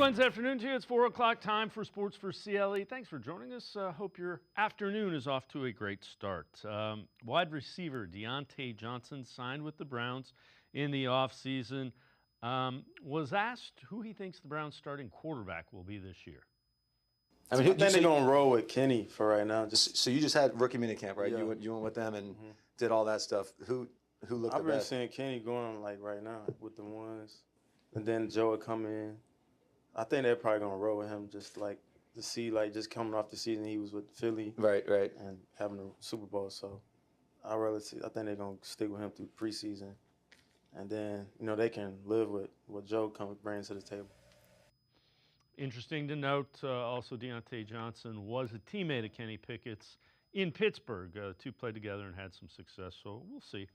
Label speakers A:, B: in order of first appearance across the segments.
A: Wednesday afternoon to you. It's 4 o'clock time for Sports4CLE. Thanks for joining us. Hope your afternoon is off to a great start. Wide receiver Deontay Johnson signed with the Browns in the offseason. Was asked who he thinks the Browns starting quarterback will be this year.
B: I mean, they're going to roll with Kenny for right now.
C: So you just had rookie minicamp, right?
B: Yeah.
C: You went with them and did all that stuff. Who looked
B: I've
C: the
B: been
C: best?
B: seeing Kenny going like right now with the ones, and then Joe would come in. I think they're probably going to roll with him just like to see, like, just coming off the season he was with Philly.
C: Right.
B: And having a Super Bowl. So I think they're going to stick with him through preseason. And then, they can live with what Joe brings to the table.
A: Interesting to note, also Deontay Johnson was a teammate of Kenny Pickett's in Pittsburgh. The two played together and had some success, so we'll see.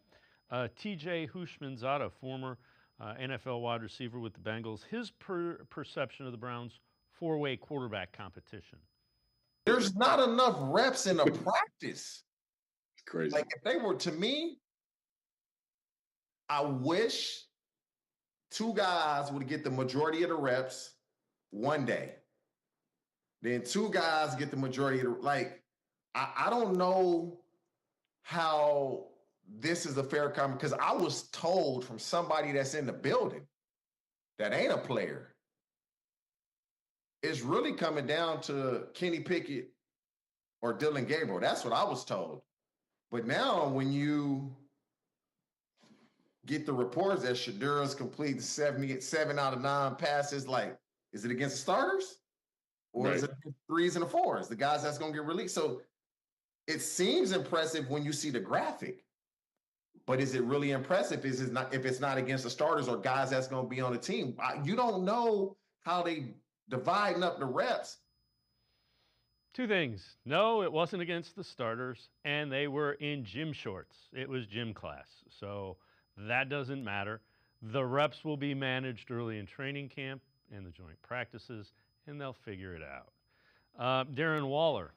A: T.J. Houshmandzadeh, former NFL wide receiver with the Bengals, his perception of the Browns' four-way quarterback competition.
D: There's not enough reps in a practice.
E: It's crazy.
D: Like, if they were, to me, I wish two guys would get the majority of the reps one day. Then two guys get the majority of the, like, I don't know how this is a fair comment, because I was told from somebody that's in the building that ain't a player, it's really coming down to Kenny Pickett or Dylan Gabriel. That's what I was told. But now when you get the reports that Shadur's completed 7 out of 9 passes, like, is it against the starters? Or is it threes and the fours, the guys that's going to get released? So it seems impressive when you see the graphic. But is it really impressive if it's not against the starters or guys that's going to be on the team? You don't know how they dividing up the reps.
A: Two things. No, it wasn't against the starters, and they were in gym shorts. It was gym class, so that doesn't matter. The reps will be managed early in training camp and the joint practices, and they'll figure it out. Darren Waller,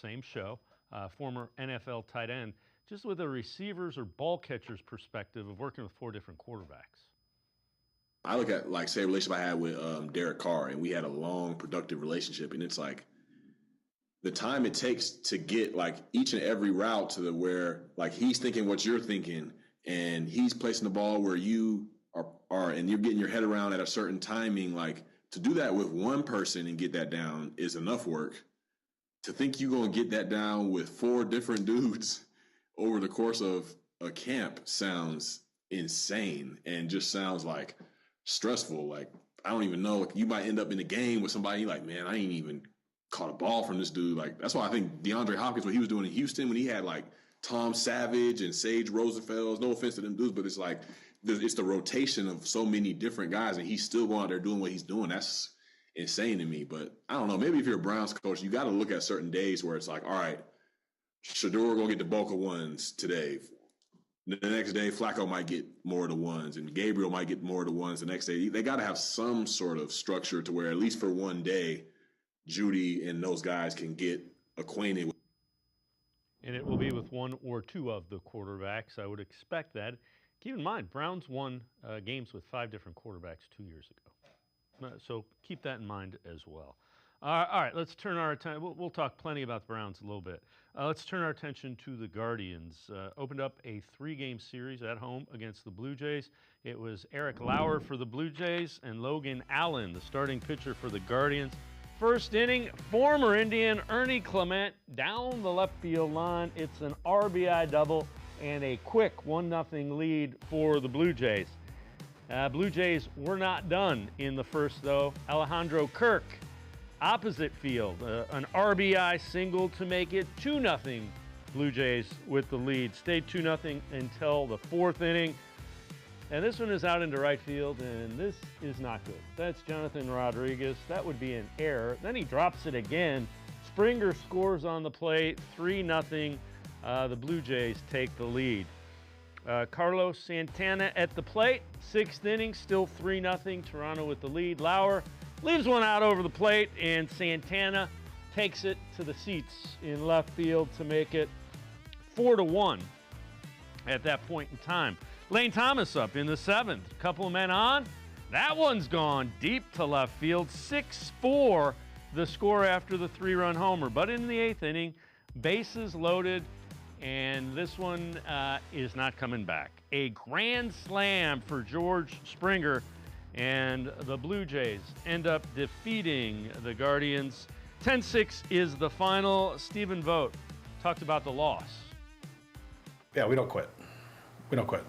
A: same show, former NFL tight end, just with a receivers or ball catchers perspective of working with 4 different quarterbacks.
E: I look at, like, say, a relationship I had with Derek Carr, and we had a long, productive relationship, and it's like the time it takes to get, like, each and every route to where, like, he's thinking what you're thinking, and he's placing the ball where you are, and you're getting your head around at a certain timing. Like, to do that with one person and get that down is enough work. To think you're going to get that down with 4 different dudes over the course of a camp sounds insane and just sounds like stressful. Like, I don't even know. You might end up in a game with somebody like, man, I ain't even caught a ball from this dude. Like, that's why I think DeAndre Hopkins, what he was doing in Houston when he had, like, Tom Savage and Sage Rosenfeld, no offense to them dudes, but it's like it's the rotation of so many different guys, and he's still going out there doing what he's doing. That's insane to me. But I don't know. Maybe if you're a Browns coach, you got to look at certain days where it's like, all right, Shador going to get the bulk of ones today. The next day, Flacco might get more of the ones, and Gabriel might get more of the ones the next day. They got to have some sort of structure to where, at least for one day, Judy and those guys can get acquainted with.
A: And it will be with 1 or 2 of the quarterbacks. I would expect that. Keep in mind, Browns won games with 5 different quarterbacks 2 years ago. So keep that in mind as well. All right, let's turn our attention. We'll talk plenty about the Browns in a little bit. Let's turn our attention to the Guardians. Opened up a 3-game series at home against the Blue Jays. It was Eric Lauer for the Blue Jays and Logan Allen, the starting pitcher for the Guardians. First inning, former Indian Ernie Clement down the left field line. It's an RBI double and a quick 1-0 lead for the Blue Jays. Blue Jays were not done in the first, though. Alejandro Kirk, opposite field, an RBI single to make it 2-0 Blue Jays with the lead. Stayed 2-0 until the 4th inning. And this one is out into right field, and this is not good. That's Jonathan Rodriguez. That would be an error. Then he drops it again. Springer scores on the plate, 3-0. The Blue Jays take the lead. Carlos Santana at the plate, 6th inning, still 3-0. Toronto with the lead. Lauer leaves one out over the plate, and Santana takes it to the seats in left field to make it 4-1 at that point in time. Lane Thomas up in the 7th. A couple of men on. That one's gone deep to left field. 6-4 the score after the 3-run homer. But in the 8th inning, bases loaded, and this one is not coming back. A grand slam for George Springer, and the Blue Jays end up defeating the Guardians. 10-6 is the final. Stephen Vogt talked about the loss.
F: Yeah, we don't quit. We don't quit.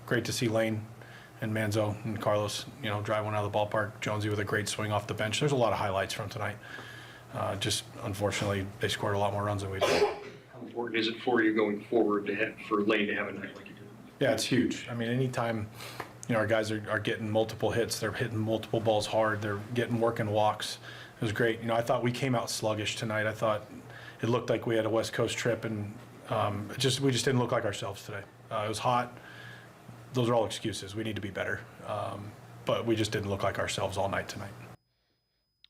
F: Great to see Lane and Manzo and Carlos, drive one out of the ballpark. Jonesy with a great swing off the bench. There's a lot of highlights from tonight. Just unfortunately, they scored a lot more runs than we did.
G: How important is it for you going forward for Lane to have a night like you did?
F: Yeah, it's huge. I mean, anytime our guys are getting multiple hits, they're hitting multiple balls hard, they're getting working walks. It was great. I thought we came out sluggish tonight. I thought it looked like we had a West Coast trip, and we just didn't look like ourselves today. It was hot. Those are all excuses. We need to be better. But we just didn't look like ourselves all night tonight.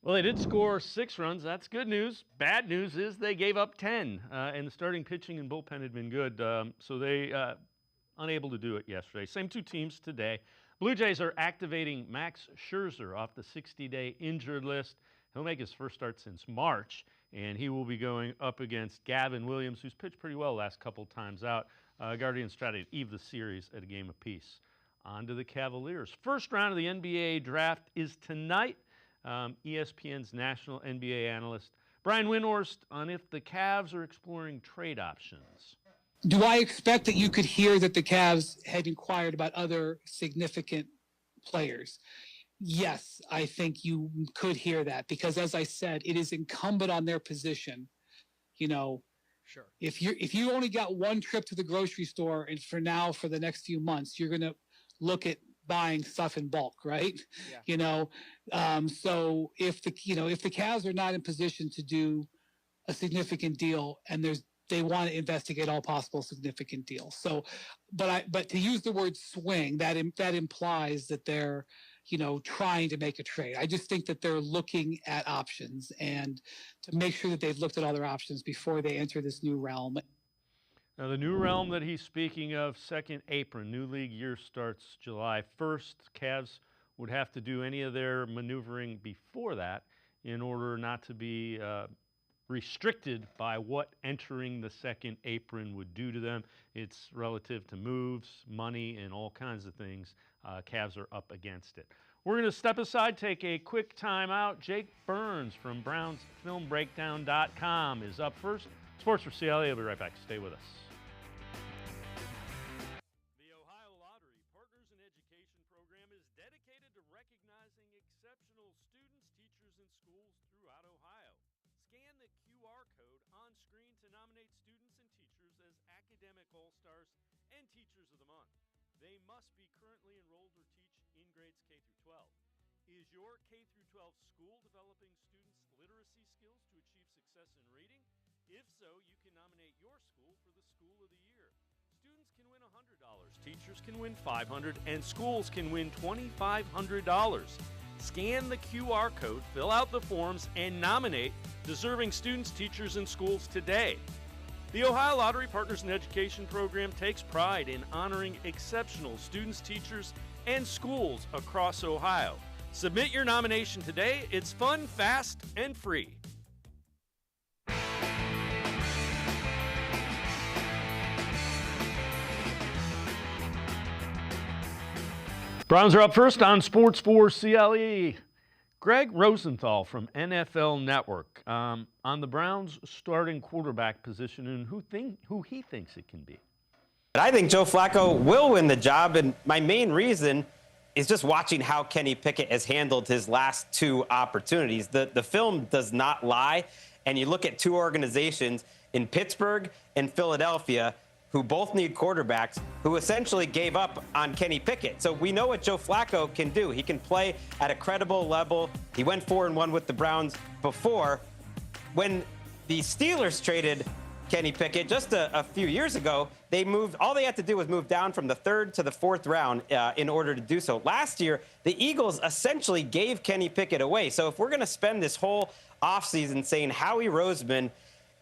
A: Well, they did score 6 runs. That's good news. Bad news is they gave up 10, and the starting pitching and bullpen had been good, so they unable to do it yesterday. Same 2 teams today. Blue Jays are activating Max Scherzer off the 60-day injured list. He'll make his first start since March, and he will be going up against Gavin Williams, who's pitched pretty well last couple times out. Guardians try to eve the series at a game apiece. On to the Cavaliers. First round of the NBA draft is tonight. ESPN's national NBA analyst Brian Windhorst on if the Cavs are exploring trade options.
H: Do I expect that you could hear that the Cavs had inquired about other significant players? Yes, I think you could hear that because, as I said, it is incumbent on their position. Sure. If you only got one trip to the grocery store, and for the next few months, you're going to look at buying stuff in bulk, right? Yeah. So if the Cavs are not in position to do a significant deal, and they want to investigate all possible significant deals. So, but to use the word swing, that implies that they're, trying to make a trade. I just think that they're looking at options and to make sure that they've looked at all their options before they enter this new realm.
A: Now, the new realm that he's speaking of, second apron, new league year starts July 1st. Cavs would have to do any of their maneuvering before that in order not to be restricted by what entering the second apron would do to them. It's relative to moves, money, and all kinds of things. Cavs are up against it. We're going to step aside, take a quick timeout. Jake Burns from BrownsFilmBreakdown.com is up first. Sports4CLE, will be right back. Stay with us. The Ohio Lottery Partners in Education program is dedicated to recognizing exceptional students, teachers, and schools throughout Ohio. Scan the QR code on screen to nominate students and teachers as Academic All-Stars and Teachers of the Month. They must be currently enrolled or teach in grades K through 12. Is your K through 12 school developing students' literacy skills to achieve success in reading? If so, you can nominate your school for the School of the Year. Students can win $100, teachers can win $500, and schools can win $2,500. Scan the QR code, fill out the forms, and nominate deserving students, teachers, and schools today. The Ohio Lottery Partners in Education program takes pride in honoring exceptional students, teachers, and schools across Ohio. Submit your nomination today. It's fun, fast, and free. Browns are up first on Sports4CLE. Greg Rosenthal from NFL Network on the Browns' starting quarterback position and who he thinks it can be.
I: I think Joe Flacco will win the job, and my main reason is just watching how Kenny Pickett has handled his last 2 opportunities. The film does not lie, and you look at 2 organizations in Pittsburgh and Philadelphia who both need quarterbacks, who essentially gave up on Kenny Pickett. So we know what Joe Flacco can do. He can play at a credible level. He went 4-1 with the Browns before. When the Steelers traded Kenny Pickett just a few years ago, all they had to do was move down from the 3rd to the 4th round in order to do so. Last year, the Eagles essentially gave Kenny Pickett away. So if we're going to spend this whole offseason saying Howie Roseman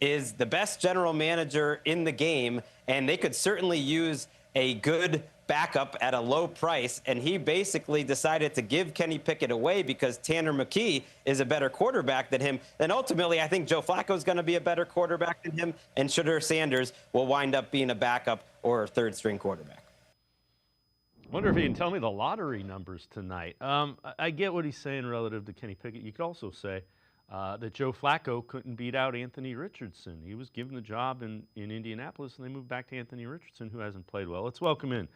I: is the best general manager in the game, and they could certainly use a good backup at a low price, and he basically decided to give Kenny Pickett away because Tanner McKee is a better quarterback than him, then ultimately I think Joe Flacco is going to be a better quarterback than him, and Shedeur Sanders will wind up being a backup or a third-string quarterback.
A: Wonder if he can tell me the lottery numbers tonight. I get what he's saying relative to Kenny Pickett. You could also say that Joe Flacco couldn't beat out Anthony Richardson. He was given the job in Indianapolis, and they moved back to Anthony Richardson, who hasn't played well. Let's welcome in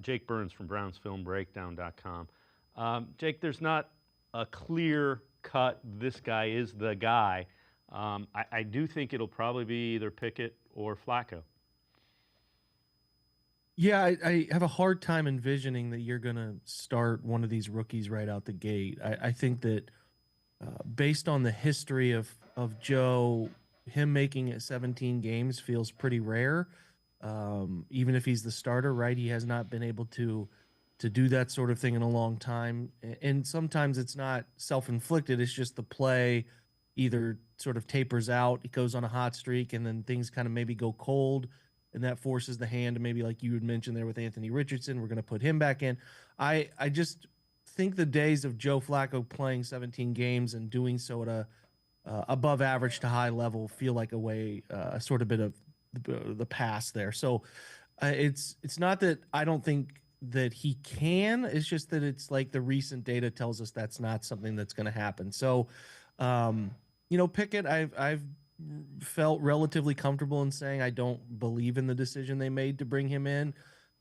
A: Jake Burns from BrownsFilmBreakdown.com. Jake, there's not a clear cut, this guy is the guy. I do think it'll probably be either Pickett or Flacco.
J: Yeah, I have a hard time envisioning that you're going to start one of these rookies right out the gate. I think that based on the history of Joe, him making it 17 games feels pretty rare. Even if he's the starter, right? He has not been able to do that sort of thing in a long time. And sometimes it's not self-inflicted. It's just the play either sort of tapers out, it goes on a hot streak, and then things kind of maybe go cold. And that forces the hand to maybe, like you had mentioned there with Anthony Richardson, we're going to put him back in. I just think the days of Joe Flacco playing 17 games and doing so at a above average to high level feel like a sort of bit of the past there. So it's not that I don't think that he can. It's just that it's like the recent data tells us that's not something that's going to happen. So, Pickett, I've felt relatively comfortable in saying I don't believe in the decision they made to bring him in,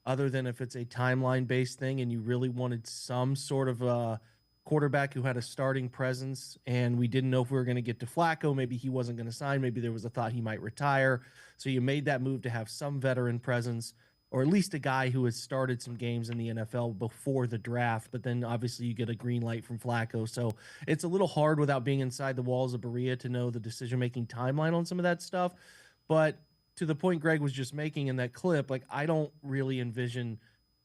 J: other than if it's a timeline-based thing and you really wanted some sort of a quarterback who had a starting presence, and we didn't know if we were going to get to Flacco. Maybe he wasn't going to sign. Maybe there was a thought he might retire. So you made that move to have some veteran presence, or at least a guy who has started some games in the NFL before the draft, but then obviously you get a green light from Flacco. So it's a little hard without being inside the walls of Berea to know the decision-making timeline on some of that stuff. But to the point Greg was just making in that clip, like, I don't really envision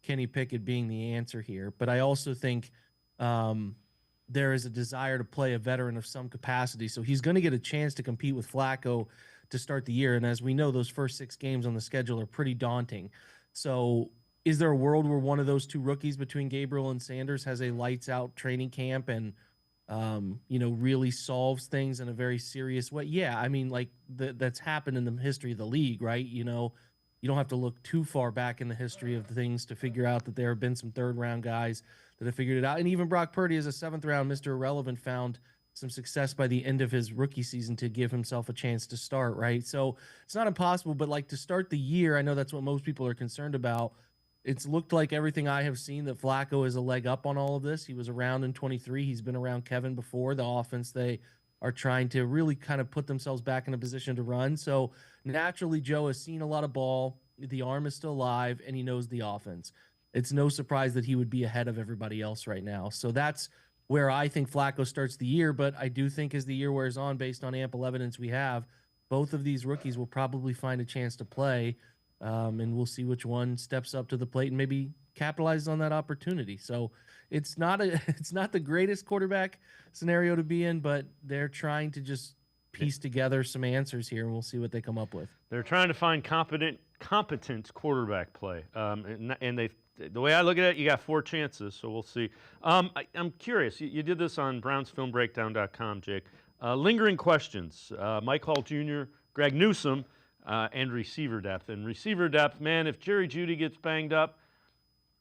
J: Kenny Pickett being the answer here. But I also think there is a desire to play a veteran of some capacity. So he's going to get a chance to compete with Flacco to start the year. And as we know, those first 6 games on the schedule are pretty daunting. So is there a world where one of those two rookies between Gabriel and Sanders has a lights out training camp and, really solves things in a very serious way? Yeah. I mean, like that's happened in the history of the league, right? You don't have to look too far back in the history of things to figure out that there have been some 3rd round guys that have figured it out. And even Brock Purdy, as a 7th round Mr. Irrelevant, found some success by the end of his rookie season to give himself a chance to start, right? So it's not impossible, but like to start the year, I know that's what most people are concerned about. It's looked like everything I have seen that Flacco is a leg up on all of this. He was around in 23. He's been around Kevin before. The offense, they are trying to really kind of put themselves back in a position to run. So naturally, Joe has seen a lot of ball. The arm is still alive, and he knows the offense. It's no surprise that he would be ahead of everybody else right now. So that's where I think Flacco starts the year. But I do think as the year wears on, based on ample evidence we have, both of these rookies will probably find a chance to play. And we'll see which one steps up to the plate and maybe capitalizes on that opportunity. So it's not the greatest quarterback scenario to be in, but they're trying to just piece together some answers here, and we'll see what they come up with.
A: They're trying to find competent quarterback play. And the way I look at it, you got 4 chances, so we'll see. I'm curious. You did this on BrownsFilmBreakdown.com, Jake. Lingering questions. Mike Hall Jr., Greg Newsome, and receiver depth. And receiver depth, man, if Jerry Jeudy gets banged up,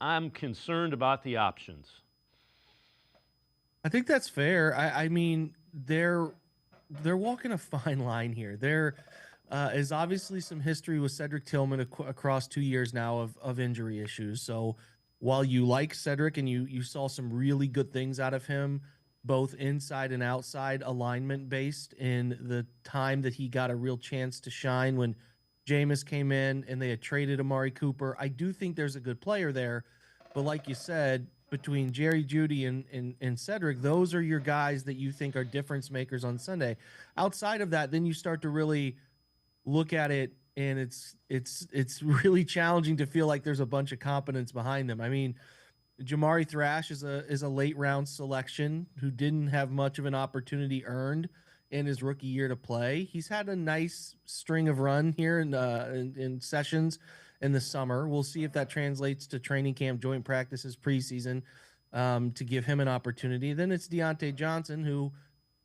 A: I'm concerned about the options.
J: I think that's fair. I mean, they're walking a fine line here. There is obviously some history with Cedric Tillman across 2 years now of injury issues. So while you like Cedric and you saw some really good things out of him, both inside and outside alignment based in the time that he got a real chance to shine when Jameis came in and they had traded Amari Cooper, I do think there's a good player there. But like you said, between Jerry Jeudy and Cedric, those are your guys that you think are difference makers on Sunday. Outside of that, then you start to really look at it, and it's really challenging to feel like there's a bunch of competence behind them. I mean, Jamari Thrash is a late round selection who didn't have much of an opportunity earned in his rookie year to play. He's had a nice string of run here in sessions in the summer. We'll see if that translates to training camp, joint practices, preseason, to give him an opportunity. Then it's Deontay Johnson, who,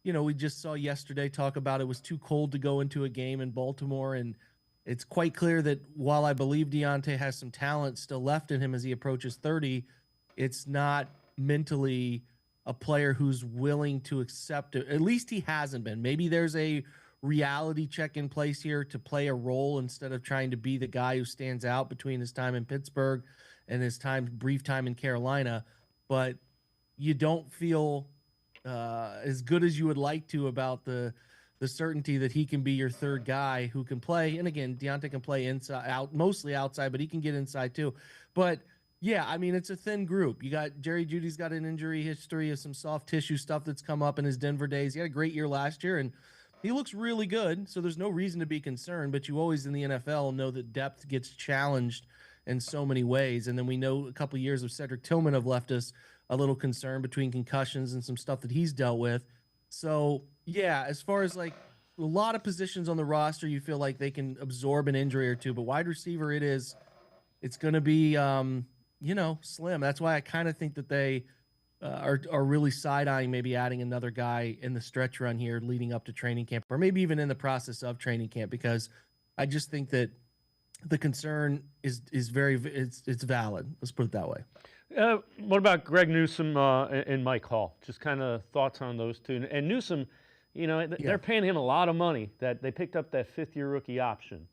J: we just saw yesterday talk about it was too cold to go into a game in Baltimore. And it's quite clear that while I believe Deontay has some talent still left in him as he approaches 30, it's not mentally a player who's willing to accept it. At least he hasn't been. Maybe there's a reality check in place here to play a role instead of trying to be the guy who stands out between his time in Pittsburgh and his brief time in Carolina. But you don't feel as good as you would like to about the certainty that he can be your third guy who can play. And again, Deontay can play inside, out, mostly outside, but he can get inside too. But yeah, I mean, it's a thin group. You got Jerry Jeudy's got an injury history of some soft tissue stuff that's come up in his Denver days. He had a great year last year, and he looks really good. So there's no reason to be concerned. But you always in the NFL know that depth gets challenged in so many ways. And then we know a couple of years of Cedric Tillman have left us a little concerned between concussions and some stuff that he's dealt with. So yeah, as far as like a lot of positions on the roster, you feel like they can absorb an injury or two, but wide receiver, it's going to be, slim. That's why I kind of think that they are really side-eyeing maybe adding another guy in the stretch run here leading up to training camp, or maybe even in the process of training camp, because I just think that the concern is it's valid. Let's put it that way.
A: What about Greg Newsome and Mike Hall? Just kind of thoughts on those two. And Newsome, they're paying him a lot of money that they picked up that fifth-year rookie option.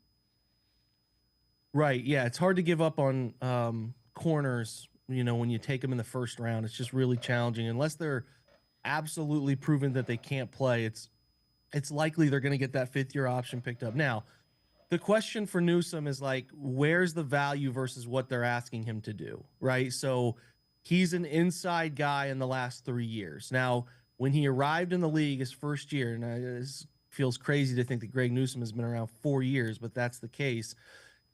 J: Right. Yeah. It's hard to give up on corners, when you take them in the first round. It's just really challenging. Unless they're absolutely proven that they can't play, it's likely they're going to get that fifth-year option picked up. Now, the question for Newsome is like, where's the value versus what they're asking him to do, right? So he's an inside guy in the last 3 years. Now, when he arrived in the league his first year, and it feels crazy to think that Greg Newsome has been around 4 years, but that's the case.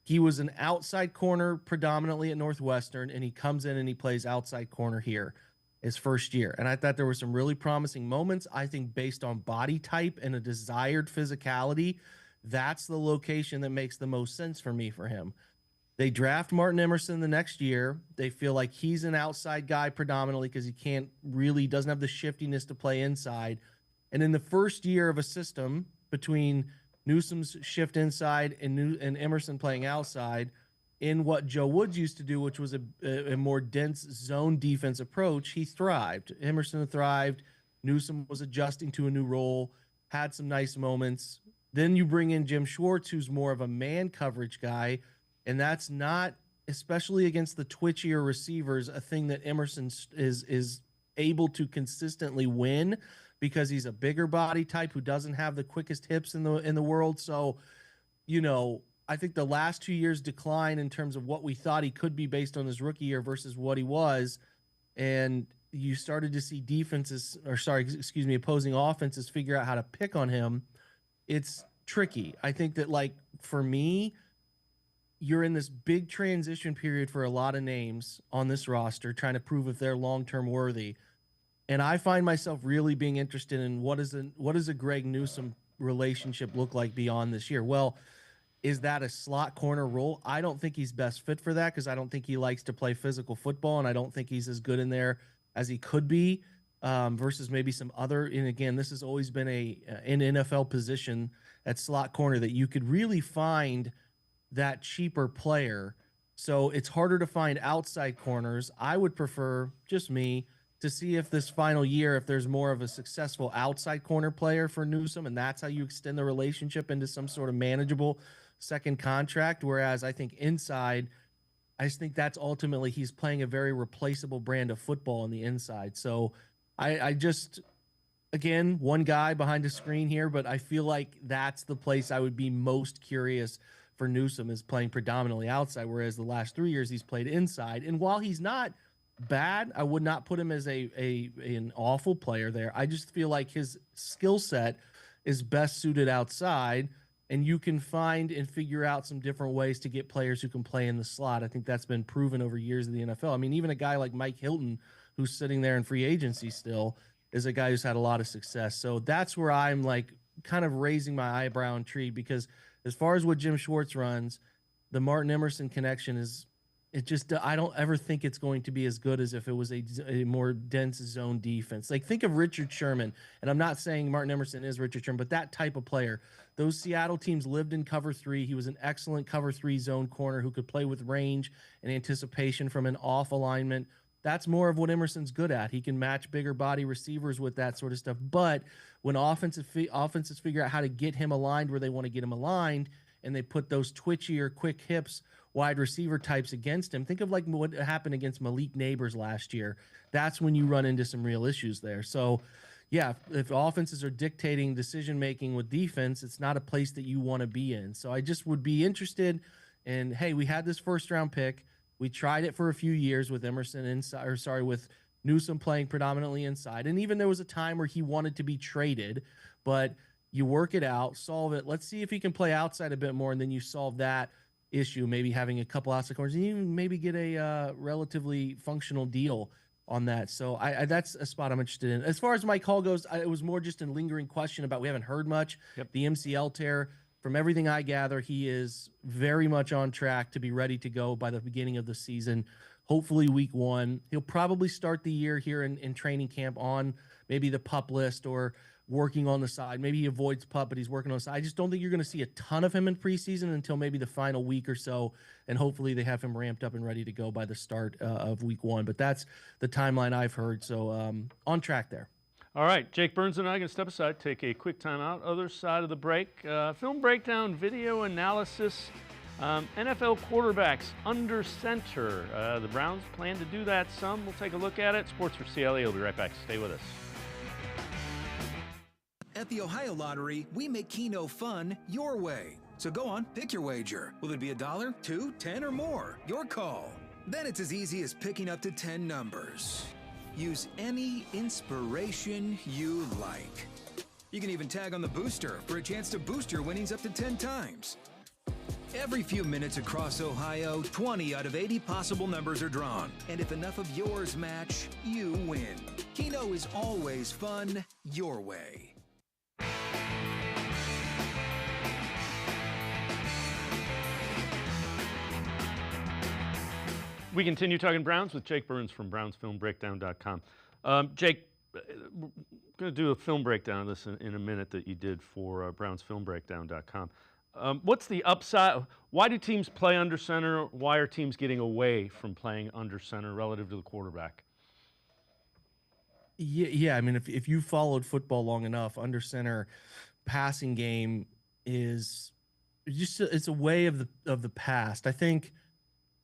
J: He was an outside corner predominantly at Northwestern, and he comes in and he plays outside corner here his first year. And I thought there were some really promising moments. I think based on body type and a desired physicality, that's the location that makes the most sense for me for him. They draft Martin Emerson the next year. They feel like he's an outside guy predominantly because he doesn't have the shiftiness to play inside. And in the first year of a system between Newsome's shift inside and Emerson playing outside, in what Joe Woods used to do, which was a more dense zone defense approach, he thrived. Emerson thrived. Newsome was adjusting to a new role, had some nice moments. Then you bring in Jim Schwartz, who's more of a man coverage guy, and that's not, especially against the twitchier receivers, a thing that Emerson is able to consistently win because he's a bigger body type who doesn't have the quickest hips in the world. So, I think the last 2 years decline in terms of what we thought he could be based on his rookie year versus what he was, and you started to see opposing offenses figure out how to pick on him. It's tricky. I think that, like, for me, you're in this big transition period for a lot of names on this roster trying to prove if they're long-term worthy. And I find myself really being interested in what does a Greg Newsome relationship look like beyond this year? Well, is that a slot corner role? I don't think he's best fit for that because I don't think he likes to play physical football, and I don't think he's as good in there as he could be. Versus maybe some other, and again, this has always been an NFL position at slot corner that you could really find that cheaper player. So it's harder to find outside corners. I would prefer, just me, to see if this final year, if there's more of a successful outside corner player for Newsome, and that's how you extend the relationship into some sort of manageable second contract. Whereas I think inside, I just think that's ultimately he's playing a very replaceable brand of football on the inside. So I just, again, one guy behind the screen here, but I feel like that's the place I would be most curious for Newsome, is playing predominantly outside, whereas the last 3 years he's played inside. And while he's not bad, I would not put him as an awful player there. I just feel like his skill set is best suited outside, and you can find and figure out some different ways to get players who can play in the slot. I think that's been proven over years of the NFL. I mean, even a guy like Mike Hilton, who's sitting there in free agency still, is a guy who's had a lot of success. So that's where I'm like kind of raising my eyebrow and tree, because as far as what Jim Schwartz runs, the Martin Emerson connection is, it just, I don't ever think it's going to be as good as if it was a more dense zone defense. Like, think of Richard Sherman, and I'm not saying Martin Emerson is Richard Sherman, but that type of player. Those Seattle teams lived in cover 3. He was an excellent cover 3 zone corner who could play with range and anticipation from an off alignment. That's more of what Emerson's good at. He can match bigger body receivers with that sort of stuff. But when offenses figure out how to get him aligned where they want to get him aligned, and they put those twitchy or quick hips wide receiver types against him. Think of like what happened against Malik Neighbors last year. That's when you run into some real issues there. So, yeah, if offenses are dictating decision-making with defense, it's not a place that you want to be in. So I just would be interested in, hey, we had this first-round pick. We tried it for a few years with Emerson inside, or sorry, with Newsome playing predominantly inside. And even there was a time where he wanted to be traded, but you work it out, solve it. Let's see if he can play outside a bit more, and then you solve that issue, maybe having a couple outside corners, and even maybe get a relatively functional deal on that. So I that's a spot I'm interested in. As far as Mike Hall goes, it was more just a lingering question about, we haven't heard much.
A: Yep.
J: The MCL tear, from everything I gather, he is very much on track to be ready to go by the beginning of the season, hopefully week 1. He'll probably start the year here in training camp on maybe the PUP list or working on the side. Maybe he avoids PUP, but he's working on the side. I just don't think you're going to see a ton of him in preseason until maybe the final week or so, and hopefully they have him ramped up and ready to go by the start of week 1. But that's the timeline I've heard, so on track there.
A: All right, Jake Burns and I are going to step aside, take a quick timeout. Other side of the break, film breakdown, video analysis, NFL quarterbacks under center. The Browns plan to do that some. We'll take a look at it. Sports for CLE. We'll be right back. Stay with us.
K: At the Ohio Lottery, we make Keno fun your way. So go on, pick your wager. Will it be $1, $2, $10, or more? Your call. Then it's as easy as picking up to 10 numbers. Use any inspiration you like. You can even tag on the booster for a chance to boost your winnings up to 10 times. Every few minutes across Ohio, 20 out of 80 possible numbers are drawn. And if enough of yours match, you win. Keno is always fun your way.
A: We continue talking Browns with Jake Burns from BrownsFilmBreakdown.com. Jake, we're going to do a film breakdown of this in a minute that you did for BrownsFilmBreakdown.com. What's the upside? Why do teams play under center? Why are teams getting away from playing under center relative to the quarterback?
J: Yeah. I mean, if you followed football long enough, under center passing game is just it's a way of the past. I think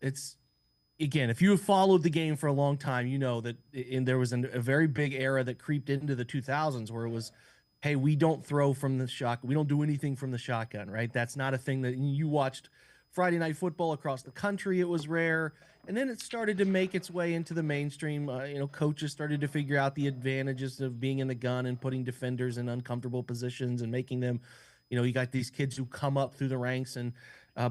J: it's, again, if you have followed the game for a long time, you know that there was a very big era that creeped into the 2000s where it was, hey, we don't throw from the shotgun. We don't do anything from the shotgun, right? That's not a thing that you watched Friday Night Football across the country. It was rare. And then it started to make its way into the mainstream. Coaches started to figure out the advantages of being in the gun and putting defenders in uncomfortable positions and making them, you got these kids who come up through the ranks and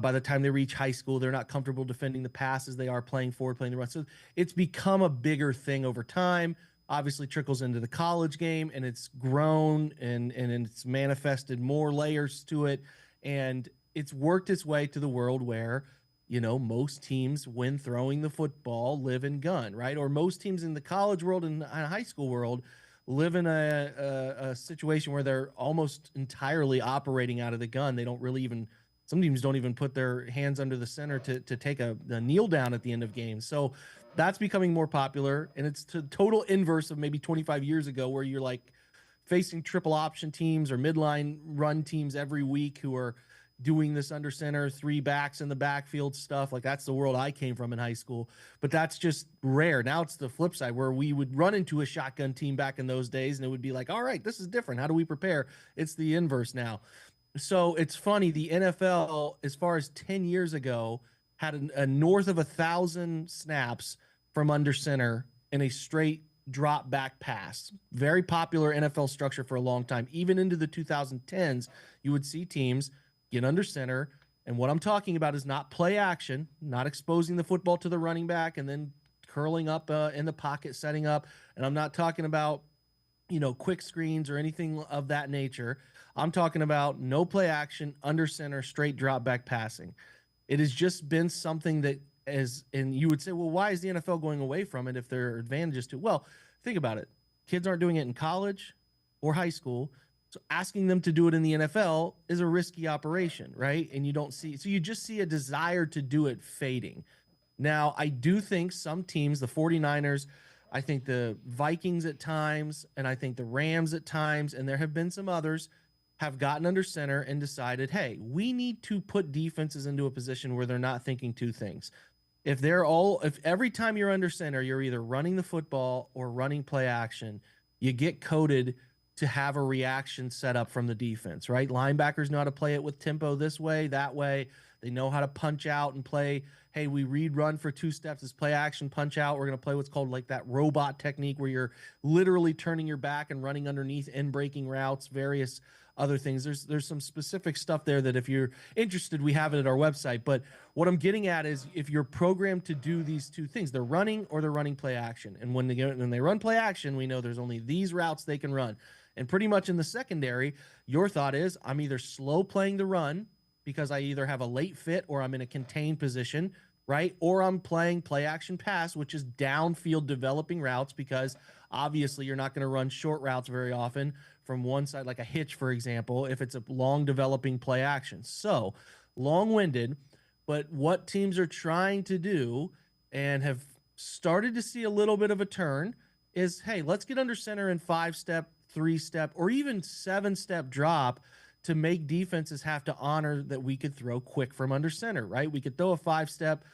J: by the time they reach high school, they're not comfortable defending the pass as they are playing forward, playing the run. So it's become a bigger thing over time. Obviously trickles into the college game, and it's grown and it's manifested more layers to it. And it's worked its way to the world where, most teams, when throwing the football, live in gun, right? Or most teams in the college world and high school world live in a situation where they're almost entirely operating out of the gun. They don't really even, some teams don't even put their hands under the center to take a kneel down at the end of games. So that's becoming more popular, and it's the total inverse of maybe 25 years ago where you're like facing triple option teams or midline run teams every week who are doing this under center, 3 backs in the backfield stuff. Like, that's the world I came from in high school, but that's just rare. Now it's the flip side where we would run into a shotgun team back in those days and it would be like, all right, this is different. How do we prepare? It's the inverse now. So it's funny, the NFL, as far as 10 years ago, had a north of 1,000 snaps from under center in a straight drop back pass. Very popular NFL structure for a long time. Even into the 2010s, you would see teams get under center. And what I'm talking about is not play action, not exposing the football to the running back and then curling up in the pocket, setting up. And I'm not talking about, quick screens or anything of that nature. I'm talking about no play action, under center, straight drop back passing. It has just been something that and you would say, well, why is the NFL going away from it if there are advantages to it? Well, think about it. Kids aren't doing it in college or high school. So asking them to do it in the NFL is a risky operation, right? And you don't see, so you just see a desire to do it fading. Now, I do think some teams, the 49ers, I think the Vikings at times, and I think the Rams at times, and there have been some others, have gotten under center and decided, hey, we need to put defenses into a position where they're not thinking two things. If every time you're under center, you're either running the football or running play action, you get coded to have a reaction set up from the defense, right? Linebackers know how to play it with tempo this way, that way. They know how to punch out and play. Hey, we read run for 2 steps as play action, punch out. We're going to play what's called like that robot technique where you're literally turning your back and running underneath and breaking routes, various other things. There's some specific stuff there that if you're interested, we have it at our website. But what I'm getting at is if you're programmed to do these two things, they're running or they're running play action. And when they run play action, we know there's only these routes they can run. And pretty much in the secondary, your thought is I'm either slow playing the run because I either have a late fit or I'm in a contained position, right? Or I'm playing play action pass, which is downfield developing routes because obviously you're not going to run short routes very often from one side, like a hitch, for example, if it's a long developing play action. So long-winded, but what teams are trying to do and have started to see a little bit of a turn is, hey, let's get under center in 5-step, 3-step, or even 7-step drop to make defenses have to honor that we could throw quick from under center, right? We could throw a 5-step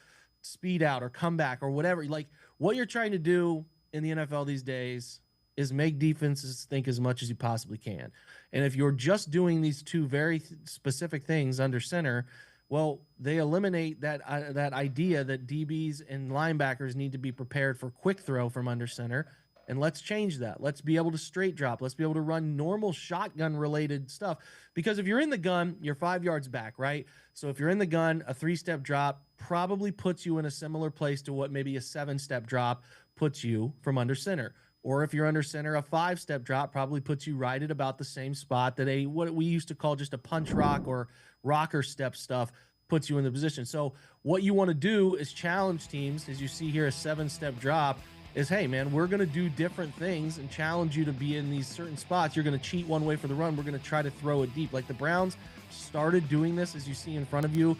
J: speed out or comeback or whatever. Like what you're trying to do in the NFL these days is make defenses think as much as you possibly can. And if you're just doing these two very specific things under center, well, they eliminate that idea that DBs and linebackers need to be prepared for quick throw from under center. And let's change that. Let's be able to straight drop. Let's be able to run normal shotgun related stuff. Because if you're in the gun, you're 5 yards back, right? So if you're in the gun, a 3-step drop probably puts you in a similar place to what maybe a 7-step drop puts you from under center. Or if you're under center, a 5-step drop probably puts you right at about the same spot that what we used to call just a punch rock or rocker step stuff puts you in the position. So what you want to do is challenge teams, as you see here, a 7-step drop, is, hey, man, we're going to do different things and challenge you to be in these certain spots. You're going to cheat one way for the run. We're going to try to throw it deep. Like the Browns started doing this, as you see in front of you,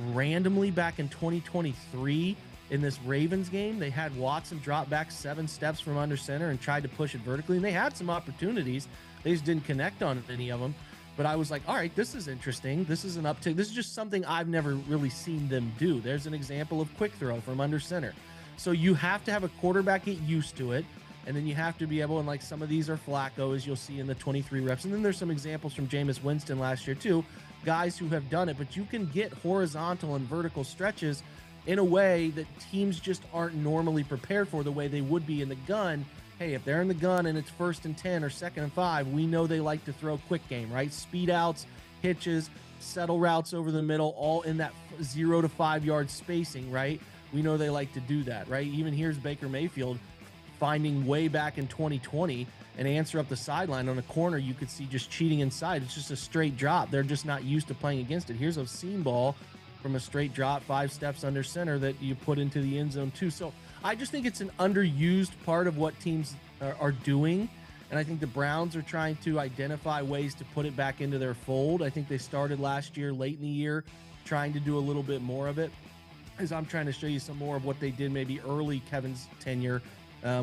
J: randomly back in 2023 in this Ravens game. They had Watson drop back 7 steps from under center and tried to push it vertically. And they had some opportunities. They just didn't connect on any of them. But I was like, all right, this is interesting. This is an uptick. This is just something I've never really seen them do. There's an example of quick throw from under center. So you have to have a quarterback get used to it, and then you have to be able, and like some of these are Flacco, as you'll see in the 23 reps, and then there's some examples from Jameis Winston last year too, guys who have done it, but you can get horizontal and vertical stretches in a way that teams just aren't normally prepared for the way they would be in the gun. Hey, if they're in the gun and it's 1st and 10 or 2nd and 5, we know they like to throw quick game, right? Speed outs, hitches, settle routes over the middle, all in that 0 to 5 yard spacing, right? We know they like to do that, right? Even here's Baker Mayfield finding way back in 2020 an answer up the sideline on a corner. You could see just cheating inside. It's just a straight drop. They're just not used to playing against it. Here's a seam ball from a straight drop, 5 steps under center that you put into the end zone too. So I just think it's an underused part of what teams are doing. And I think the Browns are trying to identify ways to put it back into their fold. I think they started last year, late in the year, trying to do a little bit more of it. As I'm trying to show you some more of what they did maybe early Kevin's tenure,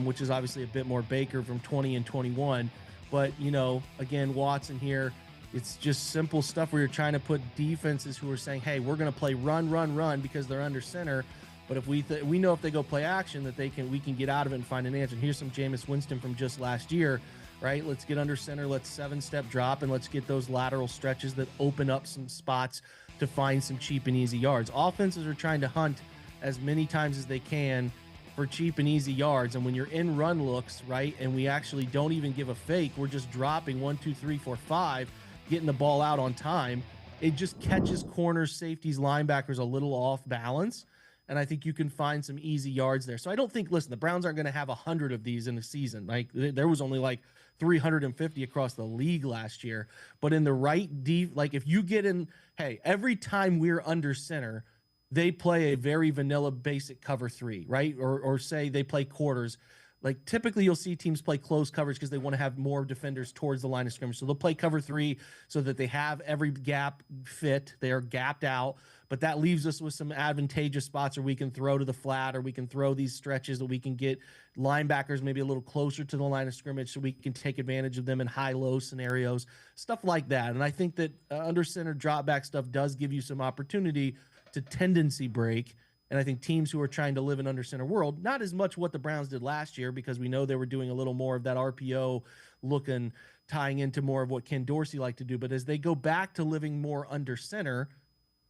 J: which is obviously a bit more Baker from 20 and 21. But, you know, again, Watson here, it's just simple stuff where you're trying to put defenses who are saying, hey, we're going to play run because they're under center. But if we know if they go play action that we can get out of it and find an answer. And here's some Jameis Winston from just last year, right? Let's get under center, let's 7-step drop, and let's get those lateral stretches that open up some spots to find some cheap and easy yards. Offenses are trying to hunt as many times as they can for cheap and easy yards. And when you're in run looks, right, and we actually don't even give a fake, we're just dropping 1, 2, 3, 4, 5, getting the ball out on time. It just catches corners, safeties, linebackers a little off balance. And I think you can find some easy yards there. So I don't think, listen, the Browns aren't going to have 100 of these in a season. Like there was only like 350 across the league last year. But in the right deep, like if you get in, hey, every time we're under center, they play a very vanilla basic cover 3, right? Or say they play quarters. Like typically you'll see teams play close coverage because they want to have more defenders towards the line of scrimmage. So they'll play cover 3 so that they have every gap fit. They are gapped out, but that leaves us with some advantageous spots where we can throw to the flat, or we can throw these stretches that we can get linebackers maybe a little closer to the line of scrimmage so we can take advantage of them in high-low scenarios, stuff like that. And I think that under center drop back stuff does give you some opportunity to tendency break. And I think teams who are trying to live an under center world, not as much what the Browns did last year, because we know they were doing a little more of that RPO looking, tying into more of what Ken Dorsey liked to do. But as they go back to living more under center,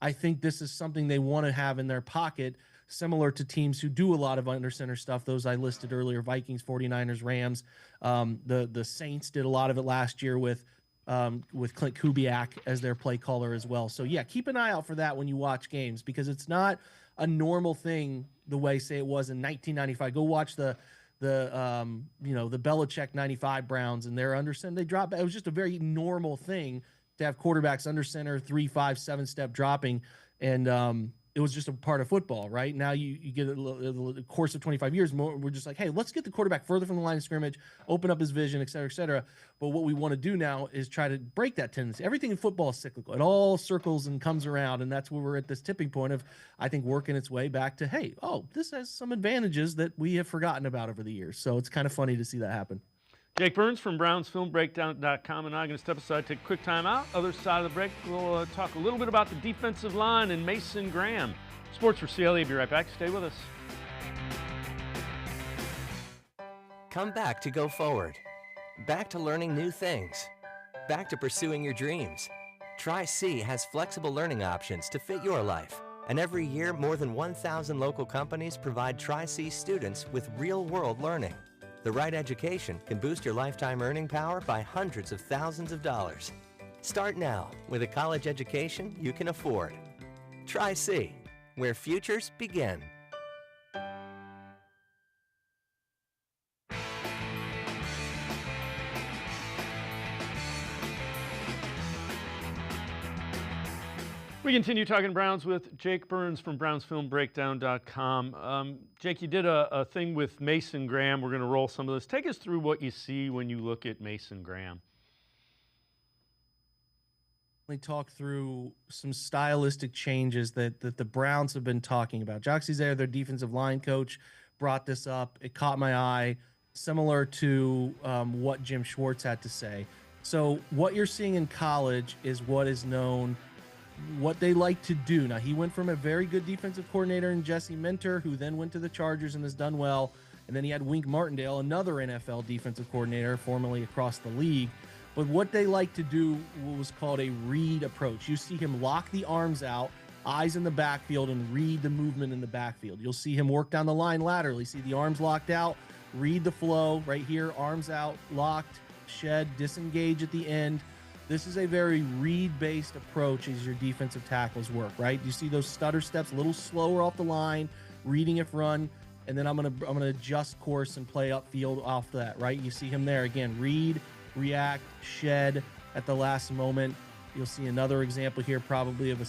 J: I think this is something they want to have in their pocket, similar to teams who do a lot of under center stuff. Those I listed earlier: Vikings, 49ers, Rams. The Saints did a lot of it last year with Clint Kubiak as their play caller as well. So yeah, keep an eye out for that when you watch games, because it's not a normal thing the way, say, it was in 1995. Go watch the Belichick 95 Browns, and they're under center. They drop. It was just a very normal thing to have quarterbacks under center, 3, 5, 7-step dropping, and it was just a part of football. Right now, you get a course of 25 years more. We're just like, hey, let's get the quarterback further from the line of scrimmage, open up his vision, et cetera, et cetera. But what we want to do now is try to break that tendency. Everything in football is cyclical. It all circles and comes around, and that's where we're at this tipping point of, I think, working its way back to, hey, this has some advantages that we have forgotten about over the years. So it's kind of funny to see that happen.
A: Jake Burns from BrownsFilmBreakdown.com and I'm going to step aside, take a quick time out. Other side of the break, we'll talk a little bit about the defensive line and Mason Graham. Sports4CLE, be right back. Stay with us.
L: Come back to go forward. Back to learning new things. Back to pursuing your dreams. Tri-C has flexible learning options to fit your life. And every year, more than 1,000 local companies provide Tri-C students with real-world learning. The right education can boost your lifetime earning power by hundreds of thousands of dollars. Start now with a college education you can afford. Tri-C, where futures begin.
A: We continue talking Browns with Jake Burns from BrownsFilmBreakdown.com. Jake, you did a thing with Mason Graham. We're going to roll some of this. Take us through what you see when you look at Mason Graham.
J: We talk through some stylistic changes that the Browns have been talking about. Jacques Césaire, their defensive line coach, brought this up. It caught my eye, similar to what Jim Schwartz had to say. So what you're seeing in college is what is known, what they like to do. Now, he went from a very good defensive coordinator in Jesse Minter, who then went to the Chargers and has done well. And then he had Wink Martindale, another NFL defensive coordinator, formerly across the league. But what they like to do was called a read approach. You see him lock the arms out, eyes in the backfield, and read the movement in the backfield. You'll see him work down the line laterally. See the arms locked out, read the flow right here, arms out, locked, shed, disengage at the end. This is a very read-based approach as your defensive tackles work, right? You see those stutter steps, a little slower off the line, reading if run, and then I'm gonna adjust course and play upfield off that, right? You see him there again, read, react, shed at the last moment. You'll see another example here probably of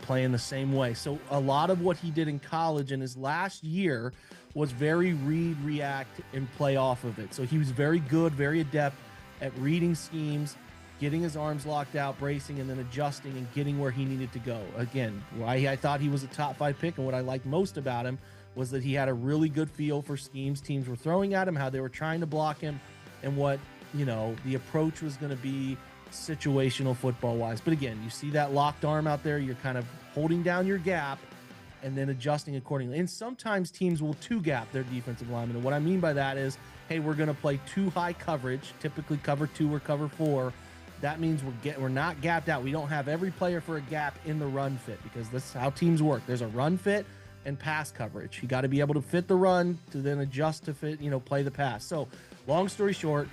J: playing the same way. So a lot of what he did in college in his last year was very read, react, and play off of it. So he was very good, very adept at reading schemes, getting his arms locked out, bracing, and then adjusting and getting where he needed to go. Again, why I thought he was a top 5 pick and what I liked most about him was that he had a really good feel for schemes teams were throwing at him, how they were trying to block him, and what, the approach was going to be situational football-wise. But again, you see that locked arm out there, you're kind of holding down your gap and then adjusting accordingly. And sometimes teams will two-gap their defensive linemen. And what I mean by that is, hey, we're going to play too high coverage, typically cover 2 or cover 4. That means we're not gapped out. We don't have every player for a gap in the run fit, because this is how teams work. There's a run fit and pass coverage. You got to be able to fit the run to then adjust to fit, play the pass. So long story short,